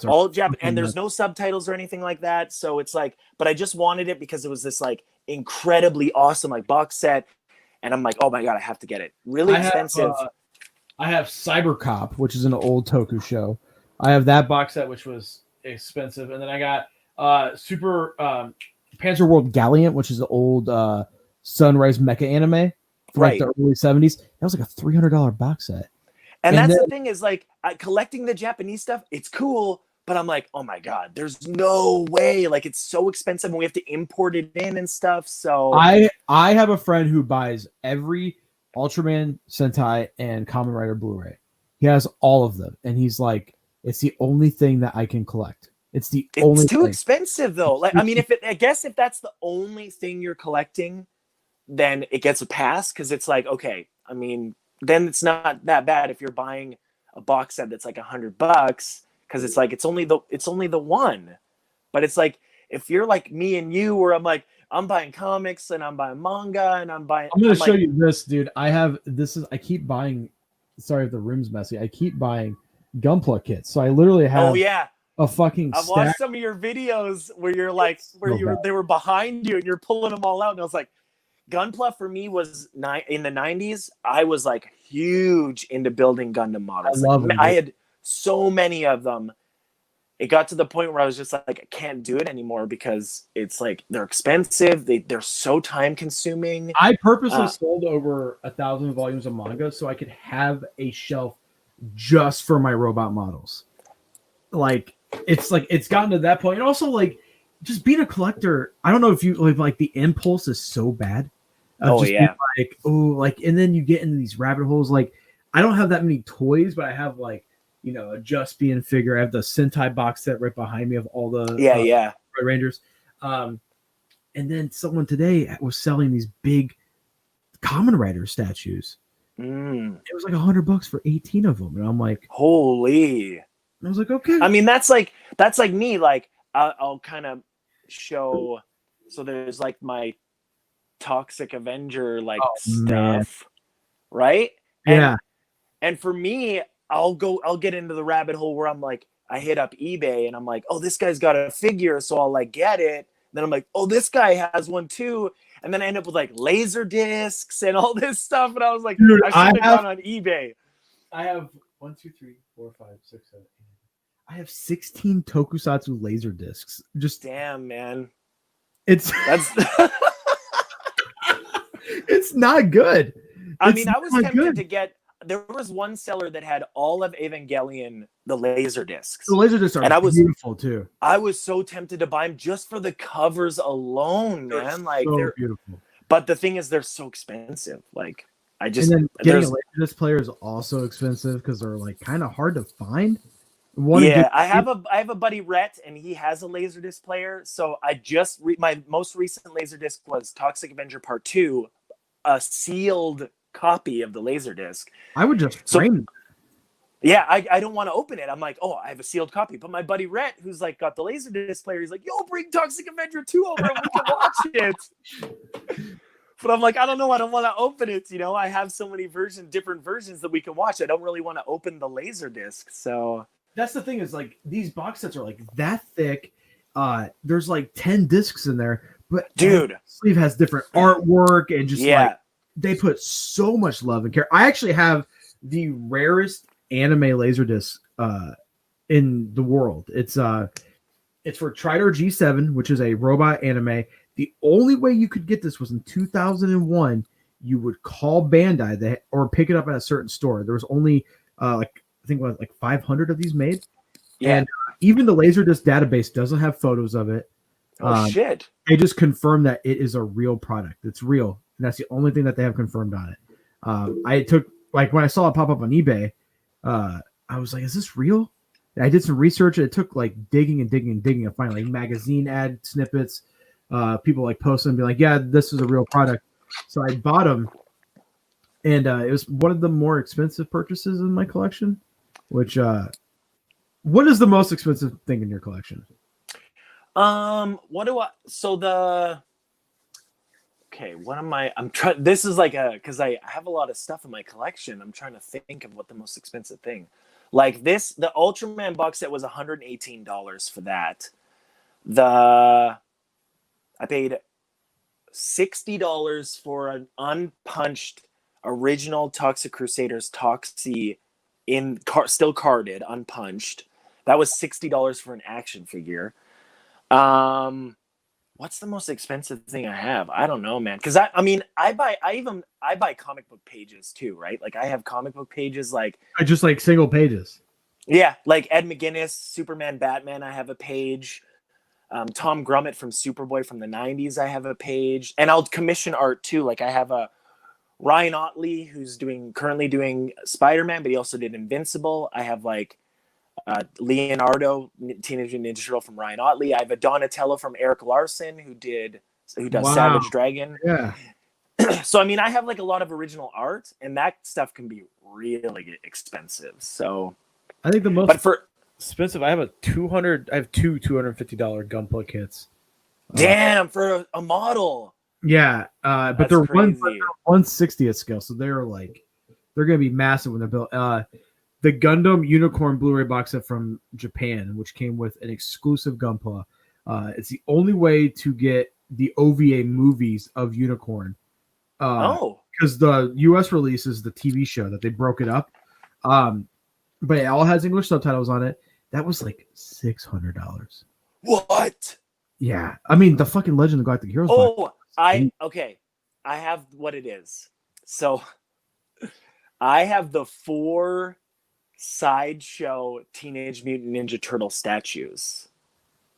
All Japanese, and there's no subtitles or anything like that. So it's like, but I just wanted it because it was this like incredibly awesome like box set, and I'm like, oh my god, I have to get it. Really expensive. I have Cyber Cop, which is an old Toku show. I have that box set, which was expensive, and then I got Super Panzer World Gallant, which is the old Sunrise mecha anime from like the early 70s. That was like a $300 box set. And that's the thing is like collecting the Japanese stuff, it's cool, but I'm like, oh my god, there's no way. Like it's so expensive and we have to import it in and stuff. So I have a friend who buys every Ultraman, Sentai, and Kamen Rider Blu-ray. He has all of them, and he's like, it's the only thing that I can collect. It's too expensive though. Like I mean, I guess if that's the only thing you're collecting, then it gets a pass, because it's like, okay, I mean, then it's not that bad if you're buying a box set that's like $100, because it's like it's only the one. But it's like if you're like me and you, where I'm like I'm buying comics and I'm buying manga and I'm gonna show you this, dude. I keep buying. Sorry if the room's messy. I keep buying Gunpla kits. So I literally have a fucking I've watched some of your videos where you're like they were behind you and you're pulling them all out, and I was like, Gunpla for me was in the 90s. I was like huge into building Gundam models. I had so many of them. It got to the point where I was just like, I can't do it anymore because it's like they're expensive. They're so time consuming. I purposely sold over 1,000 volumes of manga so I could have a shelf just for my robot models. Like it's gotten to that point. And also like just being a collector, I don't know if you like the impulse is so bad. And then you get into these rabbit holes. Like I don't have that many toys, but I have like, a Just Being figure. I have the Sentai box set right behind me of all the Red Rangers. And then someone today was selling these big Kamen Rider statues. It was like $100 for 18 of them, and I'm like, holy! And I was like, okay. I mean, that's like me. Like I'll kind of show. So there's like my Toxic Avenger stuff, right? And for me, I'll get into the rabbit hole where I'm like, I hit up eBay and I'm like, oh, this guy's got a figure, so I'll like get it. Then I'm like, oh, this guy has one too. And then I end up with like laser discs and all this stuff. And I was like, dude, I should have gone on eBay. I have 1, 2, 3, 4, 5, 6, 7, 8. I have 16 Tokusatsu laser discs. Just damn, man. That's it's not good. I mean, I was tempted to get. There was one seller that had all of Evangelion, the laser discs. The laser discs are beautiful too. I was so tempted to buy them just for the covers alone, man. Like they're beautiful. But the thing is, they're so expensive. Like and then getting a laser disc player is also expensive because they're like kind of hard to find. I have a buddy Rhett, and he has a Laserdisc player. So I just my most recent Laserdisc was Toxic Avenger Part 2, a sealed copy of the Laserdisc. I would just frame it. Yeah, I don't want to open it. I'm like, oh, I have a sealed copy. But my buddy Rhett, who's like got the Laserdisc player, he's like, yo, bring Toxic Avenger 2 over and we can watch it. But I'm like, I don't know. I don't want to open it. I have so many different versions that we can watch. I don't really want to open the Laserdisc. So that's the thing is like these box sets are like that thick. There's like 10 discs in there, but dude, sleeve has different artwork and just like they put so much love and care. I actually have the rarest anime Laserdisc in the world. It's for Trider G7, which is a robot anime. The only way you could get this was in 2001. You would call Bandai or pick it up at a certain store. There was only I think it was like 500 of these made. Yeah. And even the Laserdisc database doesn't have photos of it. Oh shit! They just confirmed that it is a real product. It's real. And that's the only thing that they have confirmed on it. I took when I saw it pop up on eBay, I was like, "Is this real?" And I did some research. It took like digging and digging and digging. I find like magazine ad snippets. People like post them and be like, "Yeah, this is a real product." So I bought them, and it was one of the more expensive purchases in my collection. What is the most expensive thing in your collection? What am I'm trying. This is like because I have a lot of stuff in my collection. I'm trying to think of what the most expensive thing. Like the Ultraman box set was $118 for that. I paid $60 for an unpunched original Toxic Crusaders Toxie still carded, unpunched. That was $60 for an action figure. What's the most expensive thing I have? I don't know, man. Because I buy comic book pages too, right? Like I have comic book pages like I just like single pages. Yeah, like Ed McGuinness, Superman, Batman. I have a page. Tom Grummett from Superboy from the 90s. I have a page, and I'll commission art too. Like I have a Ryan Otley who's currently doing Spider-Man, but he also did Invincible. I have like Leonardo, Teenage Mutant Ninja Turtle from Ryan Otley. I have a Donatello from Eric Larson who does Savage Dragon. Yeah. So I have like a lot of original art, and that stuff can be really expensive. So I think the most expensive. I have two $250 Gunpla kits. Damn, for a model. Yeah, but That's they're crazy. 1/60th scale, so they're gonna be massive when they're built. The Gundam Unicorn Blu-ray box set from Japan, which came with an exclusive Gunpla. It's the only way to get the OVA movies of Unicorn. Because the US release is the TV show that they broke it up. But it all has English subtitles on it. That was like $600. What? Yeah, I mean the fucking Legend of Galactic Heroes. Oh, I have what it is. So I have the 4 Sideshow Teenage Mutant Ninja Turtle statues.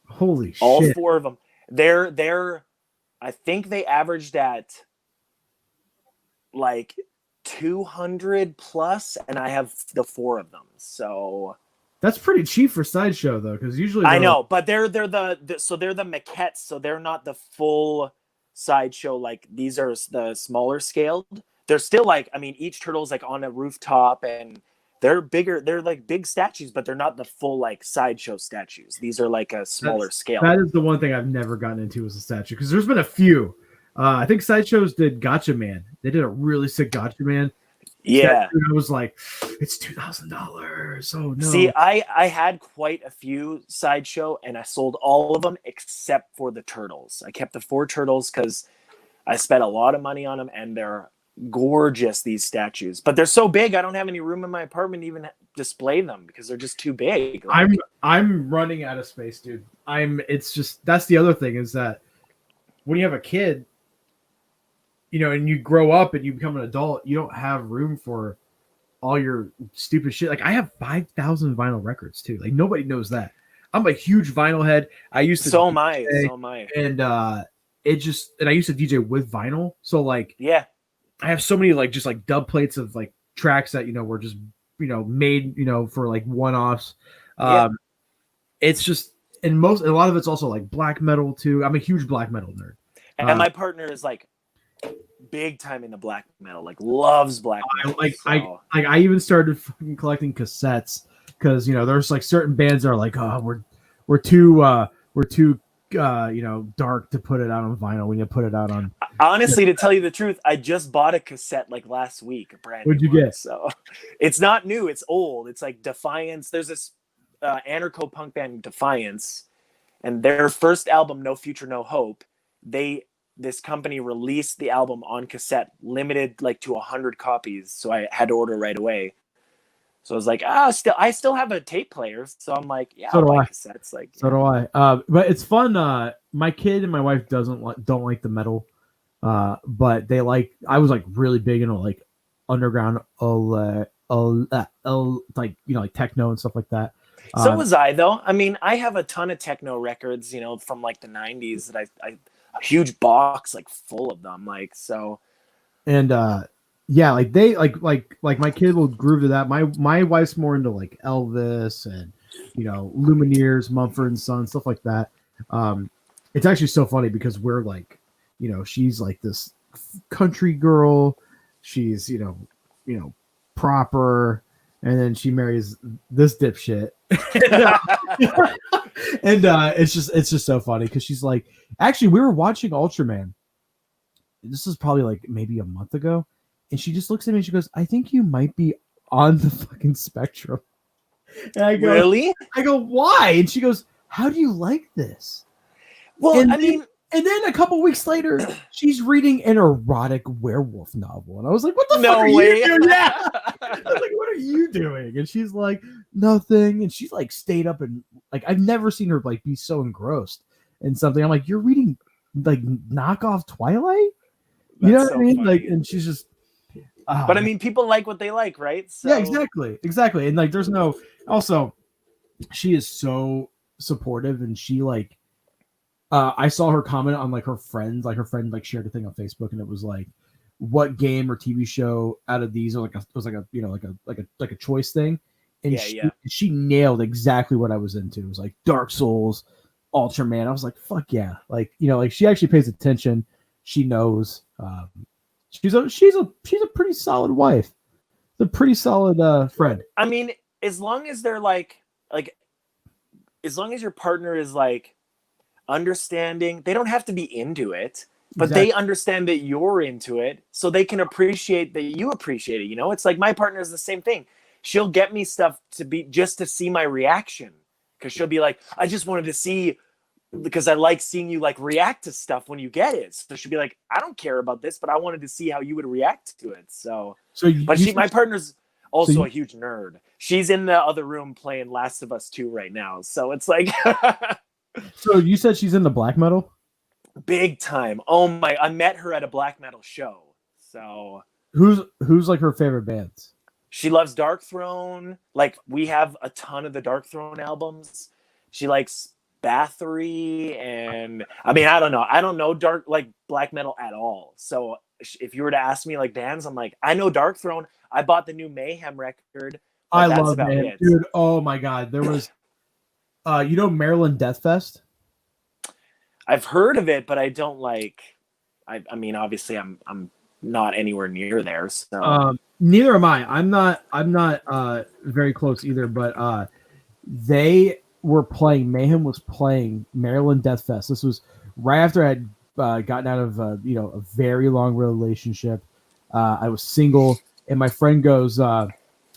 Holy shit! All 4 of them. They're. I think they averaged at like 200 plus, and I have the 4 of them. So that's pretty cheap for Sideshow though, because usually I know, but they're the maquettes, so they're not the full Sideshow. Like these are the smaller scaled. They're still like, I mean, each turtle's like on a rooftop, and they're bigger. They're like big statues, but they're not the full like Sideshow statues. These are like a smaller scale. That is the one thing I've never gotten into as a statue, because there's been a few. I think Sideshows did Gotcha Man. They did a really sick Gotcha Man. Yeah, I was like, it's $2,000. Oh no! See, I had quite a few Sideshow, and I sold all of them except for the turtles. I kept the 4 turtles because I spent a lot of money on them, and they're gorgeous, these statues. But they're so big, I don't have any room in my apartment to even display them because they're just too big. Like, I'm running out of space, dude. It's just, that's the other thing, is that when you have a kid, you know, and you grow up and you become an adult, you don't have room for all your stupid shit. Like I have 5,000 vinyl records too. Like nobody knows that. I'm a huge vinyl head. I used to. So am I. And I used to DJ with vinyl. So like, yeah, I have so many like just like dub plates of like tracks that, you know, were just, you know, made, you know, for like one-offs. It's just, and a lot of it's also like black metal too. I'm a huge black metal nerd. And my partner is like big time into black metal, like loves black metal. I even started fucking collecting cassettes because, you know, there's like certain bands that are like, oh, we're too you know, dark to put it out on vinyl. We need to put it out on. Honestly, to tell you the truth, I just bought a cassette like last week, a brand new one. What'd you get? So it's not new, it's old. It's like Defiance. There's this anarcho punk band Defiance, and their first album, No Future, No Hope, this company released the album on cassette, limited like to 100 copies. So I had to order right away. So I was like, I still have a tape player. So I'm like, yeah, so I'll buy cassettes. Like, so do I. But it's fun. My kid and my wife don't like the metal. But they like, I was like really big into like underground, like, you know, like techno and stuff like that. So was I though. I mean, I have a ton of techno records, you know, from like the 90s that I a huge box like full of them, like, so. And yeah, like they like my kid will groove to that. My wife's more into like Elvis and, you know, Lumineers, Mumford & Sons, stuff like that. It's actually so funny because we're like, you know, she's like this country girl, she's, you know, proper, and then she marries this dipshit. And it's just so funny because she's like, actually, we were watching Ultraman. This is probably like maybe a month ago, and she just looks at me and she goes, "I think you might be on the fucking spectrum." And I go, really? I go, why? And she goes, "How do you like this?" Well, and I mean, and then a couple weeks later, she's reading an erotic werewolf novel, and I was like, "What the fuck are you doing?" Yeah. I was like, "What are you doing?" And she's like, "Nothing." And she's like stayed up and like, I've never seen her like be so engrossed in something. I'm like, "You're reading like knockoff Twilight?" You know what I mean? Funny. Like, and she's just. But I mean, people like what they like, right? So... Yeah, exactly. And like, there's no. Also, she is so supportive, and she like. I saw her comment on like her friend like shared a thing on Facebook, and it was like, what game or TV show out of these, or was like a you know like a choice thing, and she nailed exactly what I was into. It was like Dark Souls, Ultraman. I was like, fuck yeah, like, you know, like she actually pays attention. She knows. She's a pretty solid wife, a pretty solid friend. I mean, as long as they're like as long as your partner is like understanding, they don't have to be into it, but Exactly. they understand that you're into it, so they can appreciate that you appreciate it. You know, it's like my partner is the same thing. She'll get me stuff just to see my reaction, because she'll be like, I just wanted to see, because I like seeing you like react to stuff when you get it. So she'll be like, I don't care about this, but I wanted to see how you would react to it. So but my partner's also a huge nerd. She's in the other room playing Last of Us 2 right now. So it's like So you said she's into black metal? Big time. Oh my, I met her at a black metal show. So who's like her favorite bands? She loves Dark Throne. Like, we have a ton of the Dark Throne albums. She likes Bathory, and I mean, I don't know. I don't know black metal at all. So if you were to ask me like bands, I'm like, I know Dark Throne. I bought the new Mayhem record. I love Mayhem, dude. Oh my god, there was, Maryland Death Fest. I've heard of it, but I don't like. I mean, obviously, I'm not anywhere near there. So neither am I. I'm not very close either. But they were playing. Mayhem was playing Maryland Death Fest. This was right after I had gotten out of a very long relationship. I was single, and my friend goes,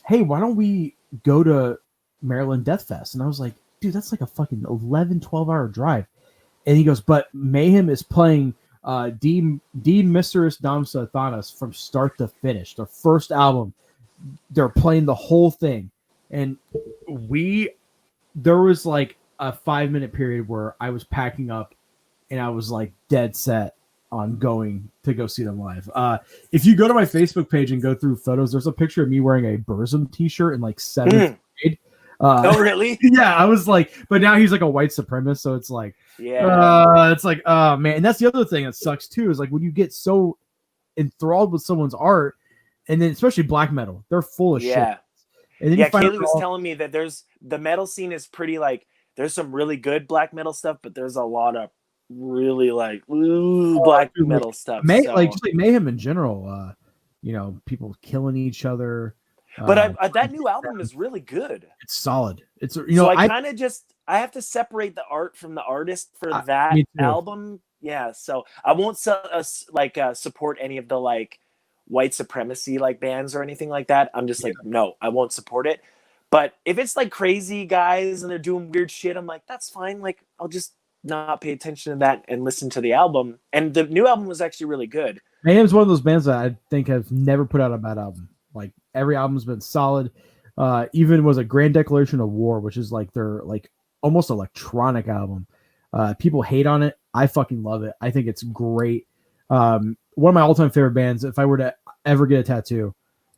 "Hey, why don't we go to Maryland Death Fest?" And I was like, "Dude, that's like a fucking 11, 12-hour drive." And he goes, "But Mayhem is playing D Mysteris Dom Sathanas from start to finish. Their first album. They're playing the whole thing." And there was like a 5-minute period where I was packing up and I was like dead set on going to go see them live. If you go to my Facebook page and go through photos, there's a picture of me wearing a Burzum t-shirt in like 7th grade. Oh, really? Yeah, I was like, but now he's like a white supremacist, so it's like, it's like, oh man. And that's the other thing that sucks too, is like when you get so enthralled with someone's art, and then especially black metal, they're full of shit. And then Kaylee was telling me that the metal scene is pretty like, there's some really good black metal stuff, but there's a lot of really like black metal stuff. Just like Mayhem in general, people killing each other. But that new album is really good. It's solid. It's so I kind of I have to separate the art from the artist for that album. Yeah, so I won't support any of the like white supremacy like bands or anything like that. I'm just like, no, I won't support it. But if it's like crazy guys and they're doing weird shit, I'm like, that's fine. Like, I'll just not pay attention to that and listen to the album. And the new album was actually really good. Mayhem's one of those bands that I think have never put out a bad album. Like, every album's been solid. Even was a Grand Declaration of War, which is like their like almost electronic album. People hate on it. I fucking love it. I think it's great. One of my all-time favorite bands. If I were to ever get a tattoo,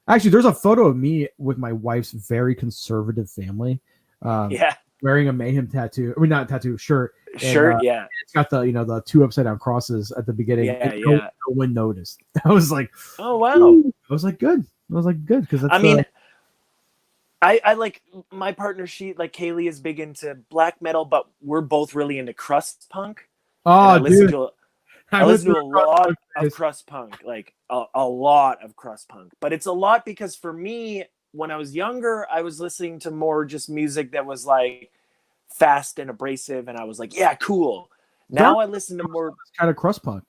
actually, there's a photo of me with my wife's very conservative family. Wearing a Mayhem tattoo. I mean, not tattoo, shirt. It's got the the 2 upside down crosses at the beginning. No one noticed. I was like, oh wow. I was like, good. Because I mean, I like my partner. She like Kaylee is big into black metal, but we're both really into crust punk. Oh, I listen to a lot of crust punk, like a lot of crust punk. But it's a lot because for me, when I was younger, I was listening to more just music that was like fast and abrasive, and I was like, yeah, cool. Now I listen to more kind of crust punk.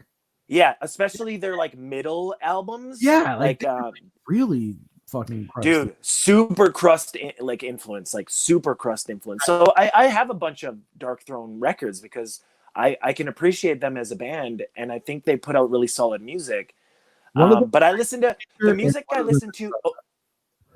Yeah, especially their like middle albums. Yeah, like really fucking crust. Dude, super crust influence. So I have a bunch of Dark Throne records because I can appreciate them as a band, and I think they put out really solid music. But I listen to the music I listen to.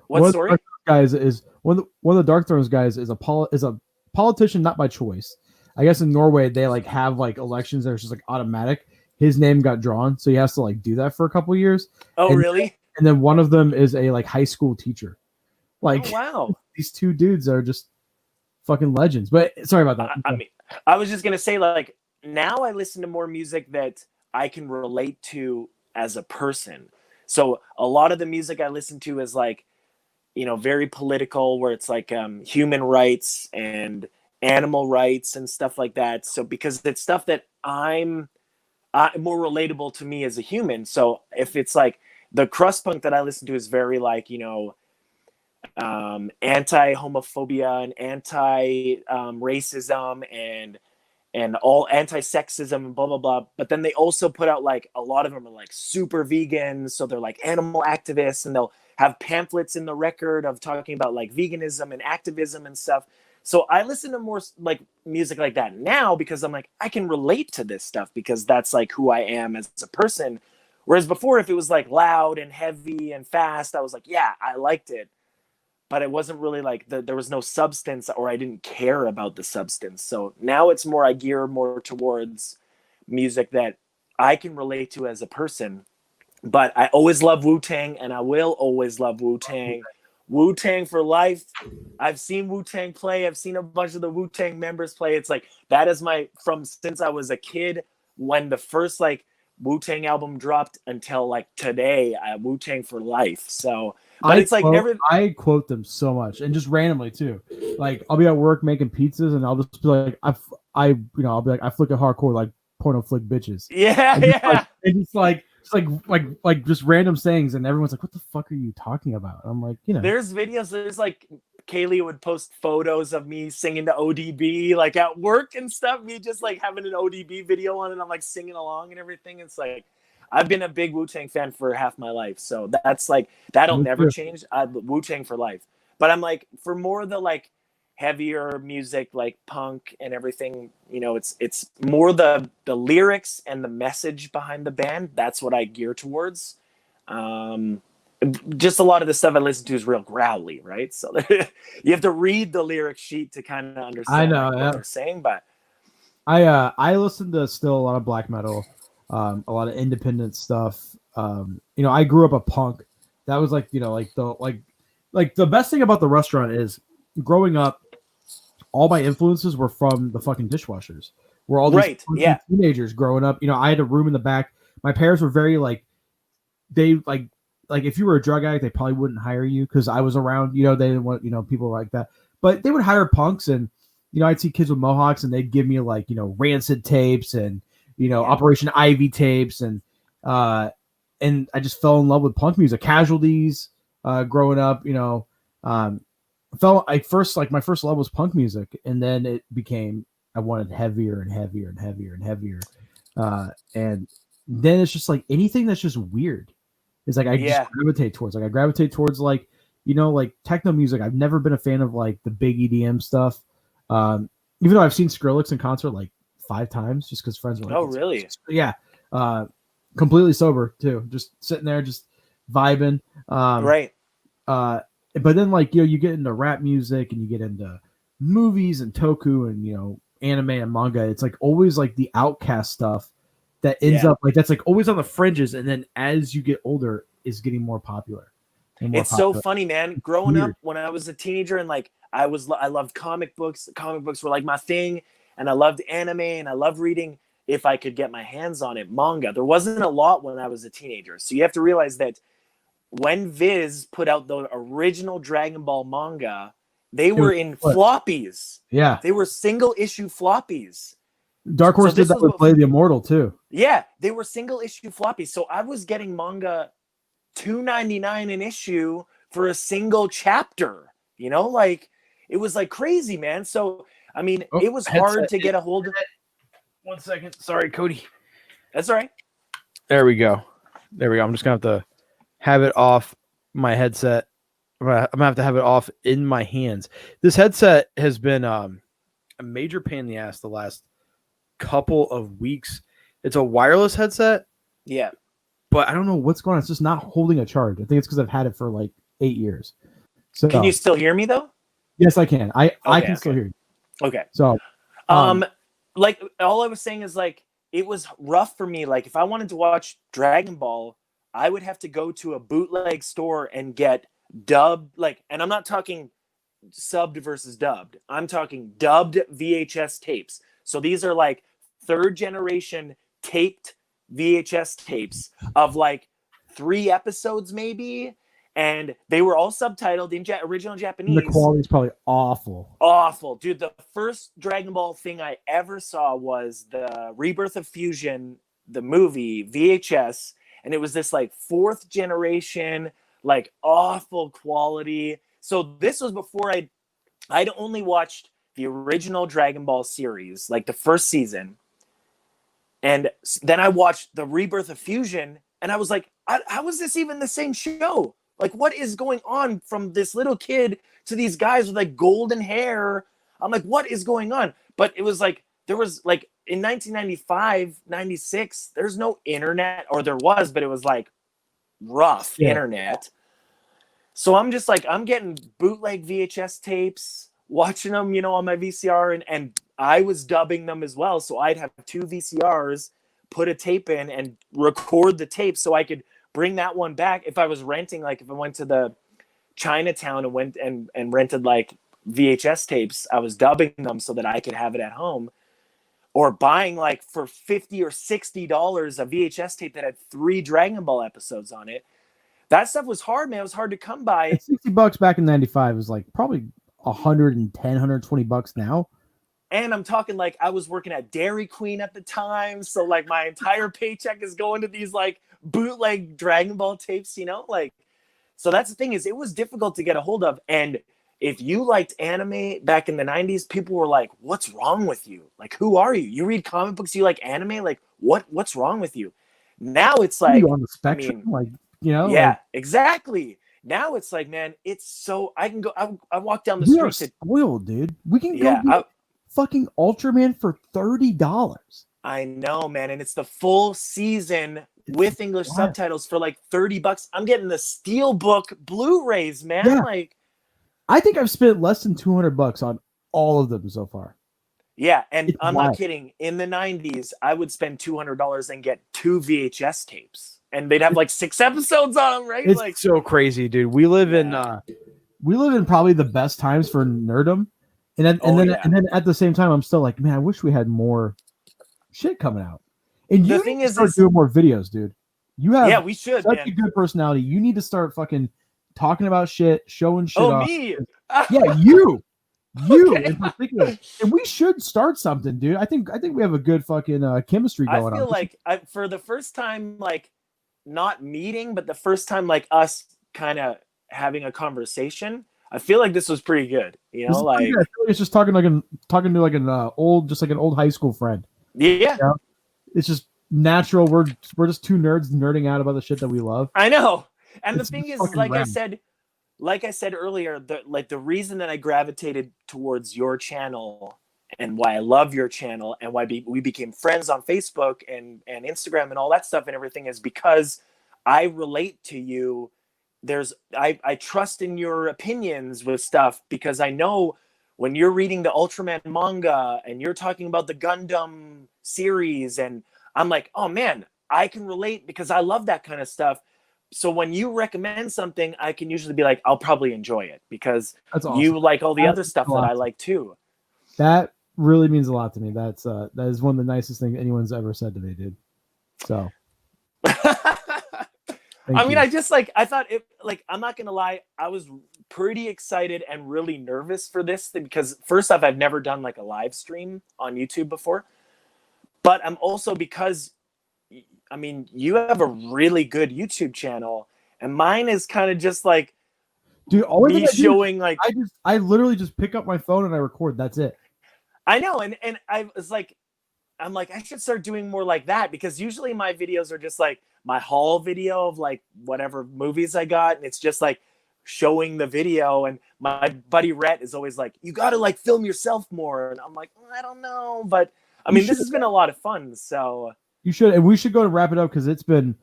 What story? Guys is one of the Dark Thrones guys is a politician, not by choice. I guess in Norway they like have like elections that are just like automatic. His name got drawn, so he has to like do that for a couple years. Oh, really? And then one of them is a like high school teacher. Like, oh, wow, these 2 dudes are just fucking legends. But sorry about that. I mean, I was just gonna say, like, now I listen to more music that I can relate to as a person. So a lot of the music I listen to is like, very political, where it's like human rights and animal rights and stuff like that. So because it's stuff that I'm more relatable to me as a human. So if it's like the crust punk that I listen to is very like, anti-homophobia and anti-racism and all anti-sexism and blah blah blah. But then they also put out like a lot of them are like super vegan, so they're like animal activists, and they'll have pamphlets in the record of talking about like veganism and activism and stuff. So I listen to more like music like that now because I'm like, I can relate to this stuff because that's like who I am as a person. Whereas before, if it was like loud and heavy and fast, I was like, yeah, I liked it. But it wasn't really like there was no substance, or I didn't care about the substance. So now it's more, I gear more towards music that I can relate to as a person. But I always love Wu-Tang, and I will always love Wu-Tang. Wu-Tang for life. I've seen Wu-Tang play. I've seen a bunch of the Wu-Tang members play. It's like, that is my, from since I was a kid, when the first like Wu-Tang album dropped until like today, Wu-Tang for life. So, but it's like I quote them so much, and just randomly too. Like I'll be at work making pizzas, and I'll just be like, I'll be like, I flick a hardcore like porno flick bitches. Yeah, and it's like just random sayings, and everyone's like, what the fuck are you talking about? And I'm like, there's videos. There's like Kaylee would post photos of me singing to ODB like at work and stuff. Me just like having an ODB video on, and I'm like singing along and everything. It's like, I've been a big Wu-Tang fan for half my life, so that's like, that'll never change. Wu-Tang for life. But I'm like, for more of the like heavier music, like punk and everything, it's more the lyrics and the message behind the band. That's what I gear towards. Just a lot of the stuff I listen to is real growly, right? So you have to read the lyric sheet to kind of understand what they're saying. But I listen to still a lot of black metal. A lot of independent stuff. I grew up a punk. That was like, the best thing about the restaurant is growing up, all my influences were from the fucking dishwashers. We're all these teenagers growing up. I had a room in the back. My parents were very they if you were a drug addict, they probably wouldn't hire you because I was around. They didn't want people like that, but they would hire punks, and I'd see kids with mohawks, and they'd give me Rancid tapes and Operation Ivy tapes, and I just fell in love with punk music. Casualties, growing up, my first love was punk music, and then it became, I wanted heavier and heavier and heavier and heavier, and then it's just like anything that's just weird. It's like I just gravitate towards. I gravitate towards techno music. I've never been a fan of the big EDM stuff, even though I've seen Skrillex in concert 5 times just because friends were like, oh really? Yeah. Completely sober too, just sitting there just vibing. Right. But then you get into rap music, and you get into movies and toku and anime and manga. It's always the outcast stuff that ends up that's always on the fringes, and then as you get older is getting more popular. It's so funny, man. Growing up when I was a teenager, and I loved comic books. Comic books were my thing. And I loved anime, and I loved reading, if I could get my hands on it, manga. There wasn't a lot when I was a teenager. So you have to realize that when Viz put out the original Dragon Ball manga, they were in floppies. Yeah. They were single issue floppies. Dark Horse did that with Play the Immortal too. Yeah, they were single issue floppies. So I was getting manga $2.99 an issue for a single chapter. It was crazy, man. So I mean, it was hard to get a hold of. 1 second. Sorry, Cody. That's all right. There we go. I'm just going to have to have it off my headset. I'm going to have to have it off in my hands. This headset has been a major pain in the ass the last couple of weeks. It's a wireless headset. Yeah. But I don't know what's going on. It's just not holding a charge. I think it's because I've had it for 8 years. So can you still hear me, though? Yes, I can. I can still hear you. Okay. So, all I was saying is it was rough for me. If I wanted to watch Dragon Ball, I would have to go to a bootleg store and get dubbed, and I'm not talking subbed versus dubbed. I'm talking dubbed VHS tapes. So these are 3rd generation taped VHS tapes of 3 episodes maybe. And they were all subtitled in original Japanese. And the quality is probably awful. Awful. Dude, the first Dragon Ball thing I ever saw was the Rebirth of Fusion, the movie, VHS. And it was this 4th generation, awful quality. So this was before I'd only watched the original Dragon Ball series, like the first season. And then I watched the Rebirth of Fusion, and I was like, how is this even the same show? Like, what is going on from this little kid to these guys with like golden hair? I'm like, what is going on? But it was like, there was like in 1995, 96, there's no internet, or there was, but it was like rough internet. So I'm just like, I'm getting bootleg VHS tapes, watching them, you know, on my VCR, and I was dubbing them as well. So I'd have 2 VCRs, put a tape in and record the tape so I could bring that one back. If I was renting, like if I went to the Chinatown and went and rented like VHS tapes, I was dubbing them so that I could have it at home, or buying like for $50 or $60 a VHS tape that had 3 Dragon Ball episodes on it. That stuff was hard, man. It was hard to come by. And $60 back in 95 was like probably 110, 120 bucks now. And I'm talking like I was working at Dairy Queen at the time. So like my entire paycheck is going to these like bootleg Dragon Ball tapes, you know, like, so that's the thing, is it was difficult to get a hold of. And if you liked anime back in the 90s, people were like, what's wrong with you? Like, who are you? You read comic books, you like anime? Like, what's wrong with you? Now it's like, on the spectrum, like, you know, yeah, like, exactly. Now it's like, man, it's so, I can go, I walk down the we are street. spoiled, dude. We can go get fucking Ultraman for $30. I know, man. And it's the full season with English subtitles for like $30. I'm getting the Steelbook Blu-rays, man. Yeah. Like, I think I've spent less than $200 on all of them so far. Yeah, and I'm not kidding. In the 90s, I would spend $200 and get 2 VHS tapes, and they'd have like 6 episodes on them, right? It's like so crazy, dude. We live in probably the best times for nerdom, and then at the same time, I'm still like, man, I wish we had more shit coming out. And you need to start doing more videos, dude. You have we should, such a good personality. You need to start fucking talking about shit, showing shit off. Me? Yeah, you in particular. And we should start something, dude. I think we have a good fucking chemistry going on. I feel like for the first time, like, not meeting, but the first time like us kind of having a conversation, I feel like this was pretty good. You know, like, I feel like it's just talking to like an old high school friend. Yeah. You know? It's just natural. We're just 2 nerds nerding out about the shit that we love. I know. And the thing is, like I said earlier, the reason that I gravitated towards your channel and why I love your channel and why we became friends on Facebook and Instagram and all that stuff and everything is because I relate to you. I trust in your opinions with stuff because I know when you're reading the Ultraman manga and you're talking about the Gundam series, and I'm like, oh man, I can relate because I love that kind of stuff. So when you recommend something, I can usually be like, I'll probably enjoy it because you like all the other stuff that I like too. That really means a lot to me. That is one of the nicest things anyone's ever said to me, dude. So I mean, I just like, I thought it, like, I'm not going to lie. I was pretty excited and really nervous for this thing because first off, I've never done like a live stream on YouTube before, but I'm also because, I mean, you have a really good YouTube channel and mine is kind of just like, dude, me showing like, I literally just pick up my phone and I record. That's it. I know. And I was like, I'm like, I should start doing more like that because usually my videos are just like my haul video of like whatever movies I got. And it's just like showing the video. And my buddy Rhett is always like, you got to like film yourself more. And I'm like, I don't know. But I mean, this has been a lot of fun. So you should, and we should go to wrap it up because it's been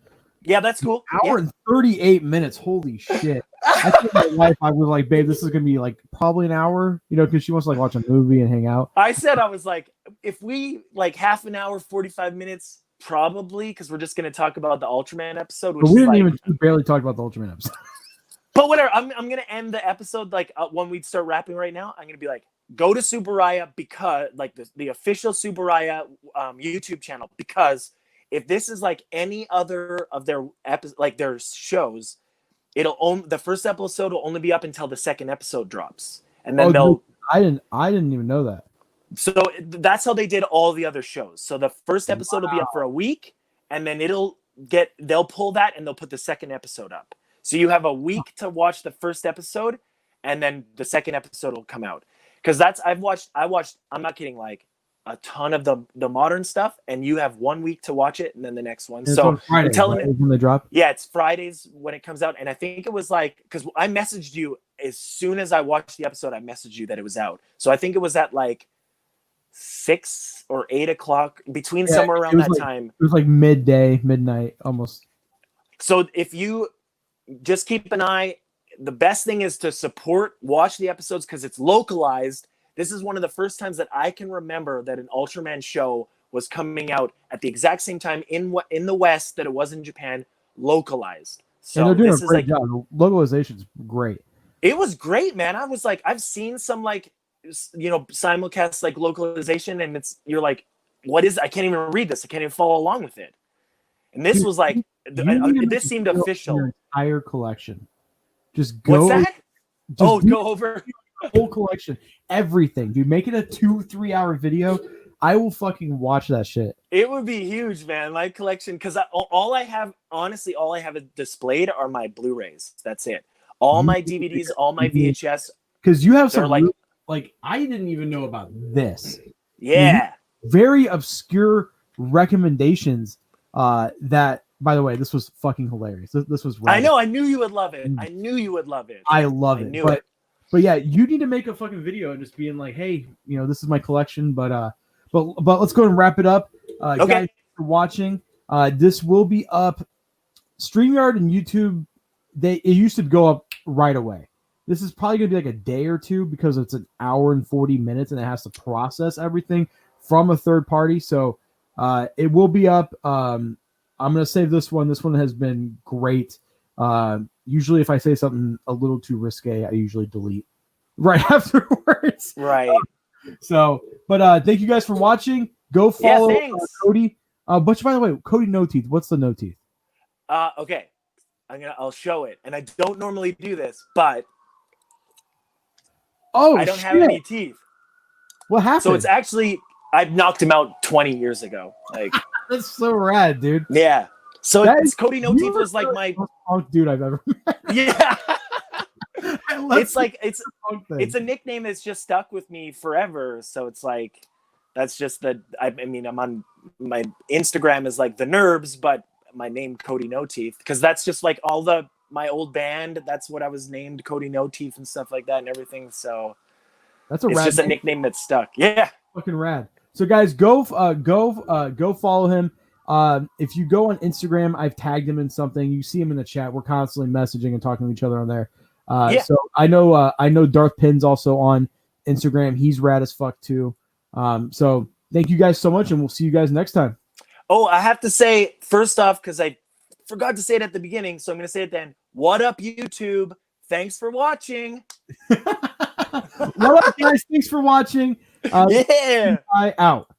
that's cool. Hour and 38 minutes. Holy shit. I told my wife, I was like, babe, this is going to be like probably an hour, you know, because she wants to like watch a movie and hang out. I was like, if we like half an hour, 45 minutes, probably, because we're just going to talk about the Ultraman episode. Which but we barely talked about the Ultraman episode. But whatever, I'm going to end the episode like when we start rapping right now. I'm going to be like, go to Subaraya because like the official Subaraya YouTube channel, because if this is like any other of their like their shows, the first episode will only be up until the second episode drops, and then I didn't even know that. So that's how they did all the other shows. So the first episode will be up for a week, and then they'll pull that and they'll put the second episode up. So you have a week to watch the first episode, and then the second episode will come out. Because I watched, I'm not kidding, like a ton of the modern stuff, and you have 1 week to watch it and then the next one. And so on Friday, I'm telling when they drop. Yeah, it's Fridays when it comes out. And I think it was like, because I messaged you as soon as I watched the episode, I messaged you that it was out. So I think it was at like 6 or 8 o'clock, between somewhere around that time. It was like midnight almost. So if you just keep an eye, the best thing is to watch the episodes because it's localized. This is one of the first times that I can remember that an Ultraman show was coming out at the exact same time in the West that it was in Japan, localized. So and they're doing this a great is job. The localization's great. It was great, man. I was like, I've seen some like, simulcast like localization, and you're like, what is? I can't even read this. I can't even follow along with it. And this was like, this seemed official. Your entire collection. Just go. What's that? Go over the whole collection, everything, dude. Make it a 2-3 hour video. I will fucking watch that shit. It would be huge, man. My collection, because all I have displayed are my Blu-rays. That's it. All my DVDs, all my VHS. Because you have some like I didn't even know about this. Yeah. Very obscure recommendations. That, by the way, this was fucking hilarious. This was. Rad. I know. I knew you would love it. I knew you would love it. I love it. But yeah, you need to make a fucking video and just being like, hey, this is my collection. But let's go and wrap it up. Okay. Guys, for watching. This will be up. StreamYard and YouTube. It used to go up right away. This is probably going to be like a day or two because it's an hour and 40 minutes and it has to process everything from a third party. So it will be up. I'm going to save this one. This one has been great. Usually if I say something a little too risque, I usually delete right afterwards. Right. But thank you guys for watching. Go follow Cody. But by the way, CodyNoTeeth. What's the no teeth? Okay. I'll show it. And I don't normally do this, but I don't have any teeth. What happened? So it's actually, I knocked him out 20 years ago. Like that's so rad, dude. Yeah. So CodyNoTeeth was like my punk dude I've ever met. Yeah. It's like it's a nickname that's just stuck with me forever. So it's like that's just I'm on my Instagram is like the Nerbs, but my name CodyNoTeeth because that's just like my old band. That's what I was named, CodyNoTeeth and stuff like that and everything. So it's rad just a nickname that's stuck. Yeah. Fucking rad. So guys, go follow him. If you go on Instagram, I've tagged him in something. You see him in the chat. We're constantly messaging and talking to each other on there. So I know Darth Pin's also on Instagram. He's rad as fuck too. So thank you guys so much, and we'll see you guys next time. Oh, I have to say first off, because I forgot to say it at the beginning, so I'm going to say it then. What up, YouTube? Thanks for watching. What up, guys? Thanks for watching. Yeah. Out.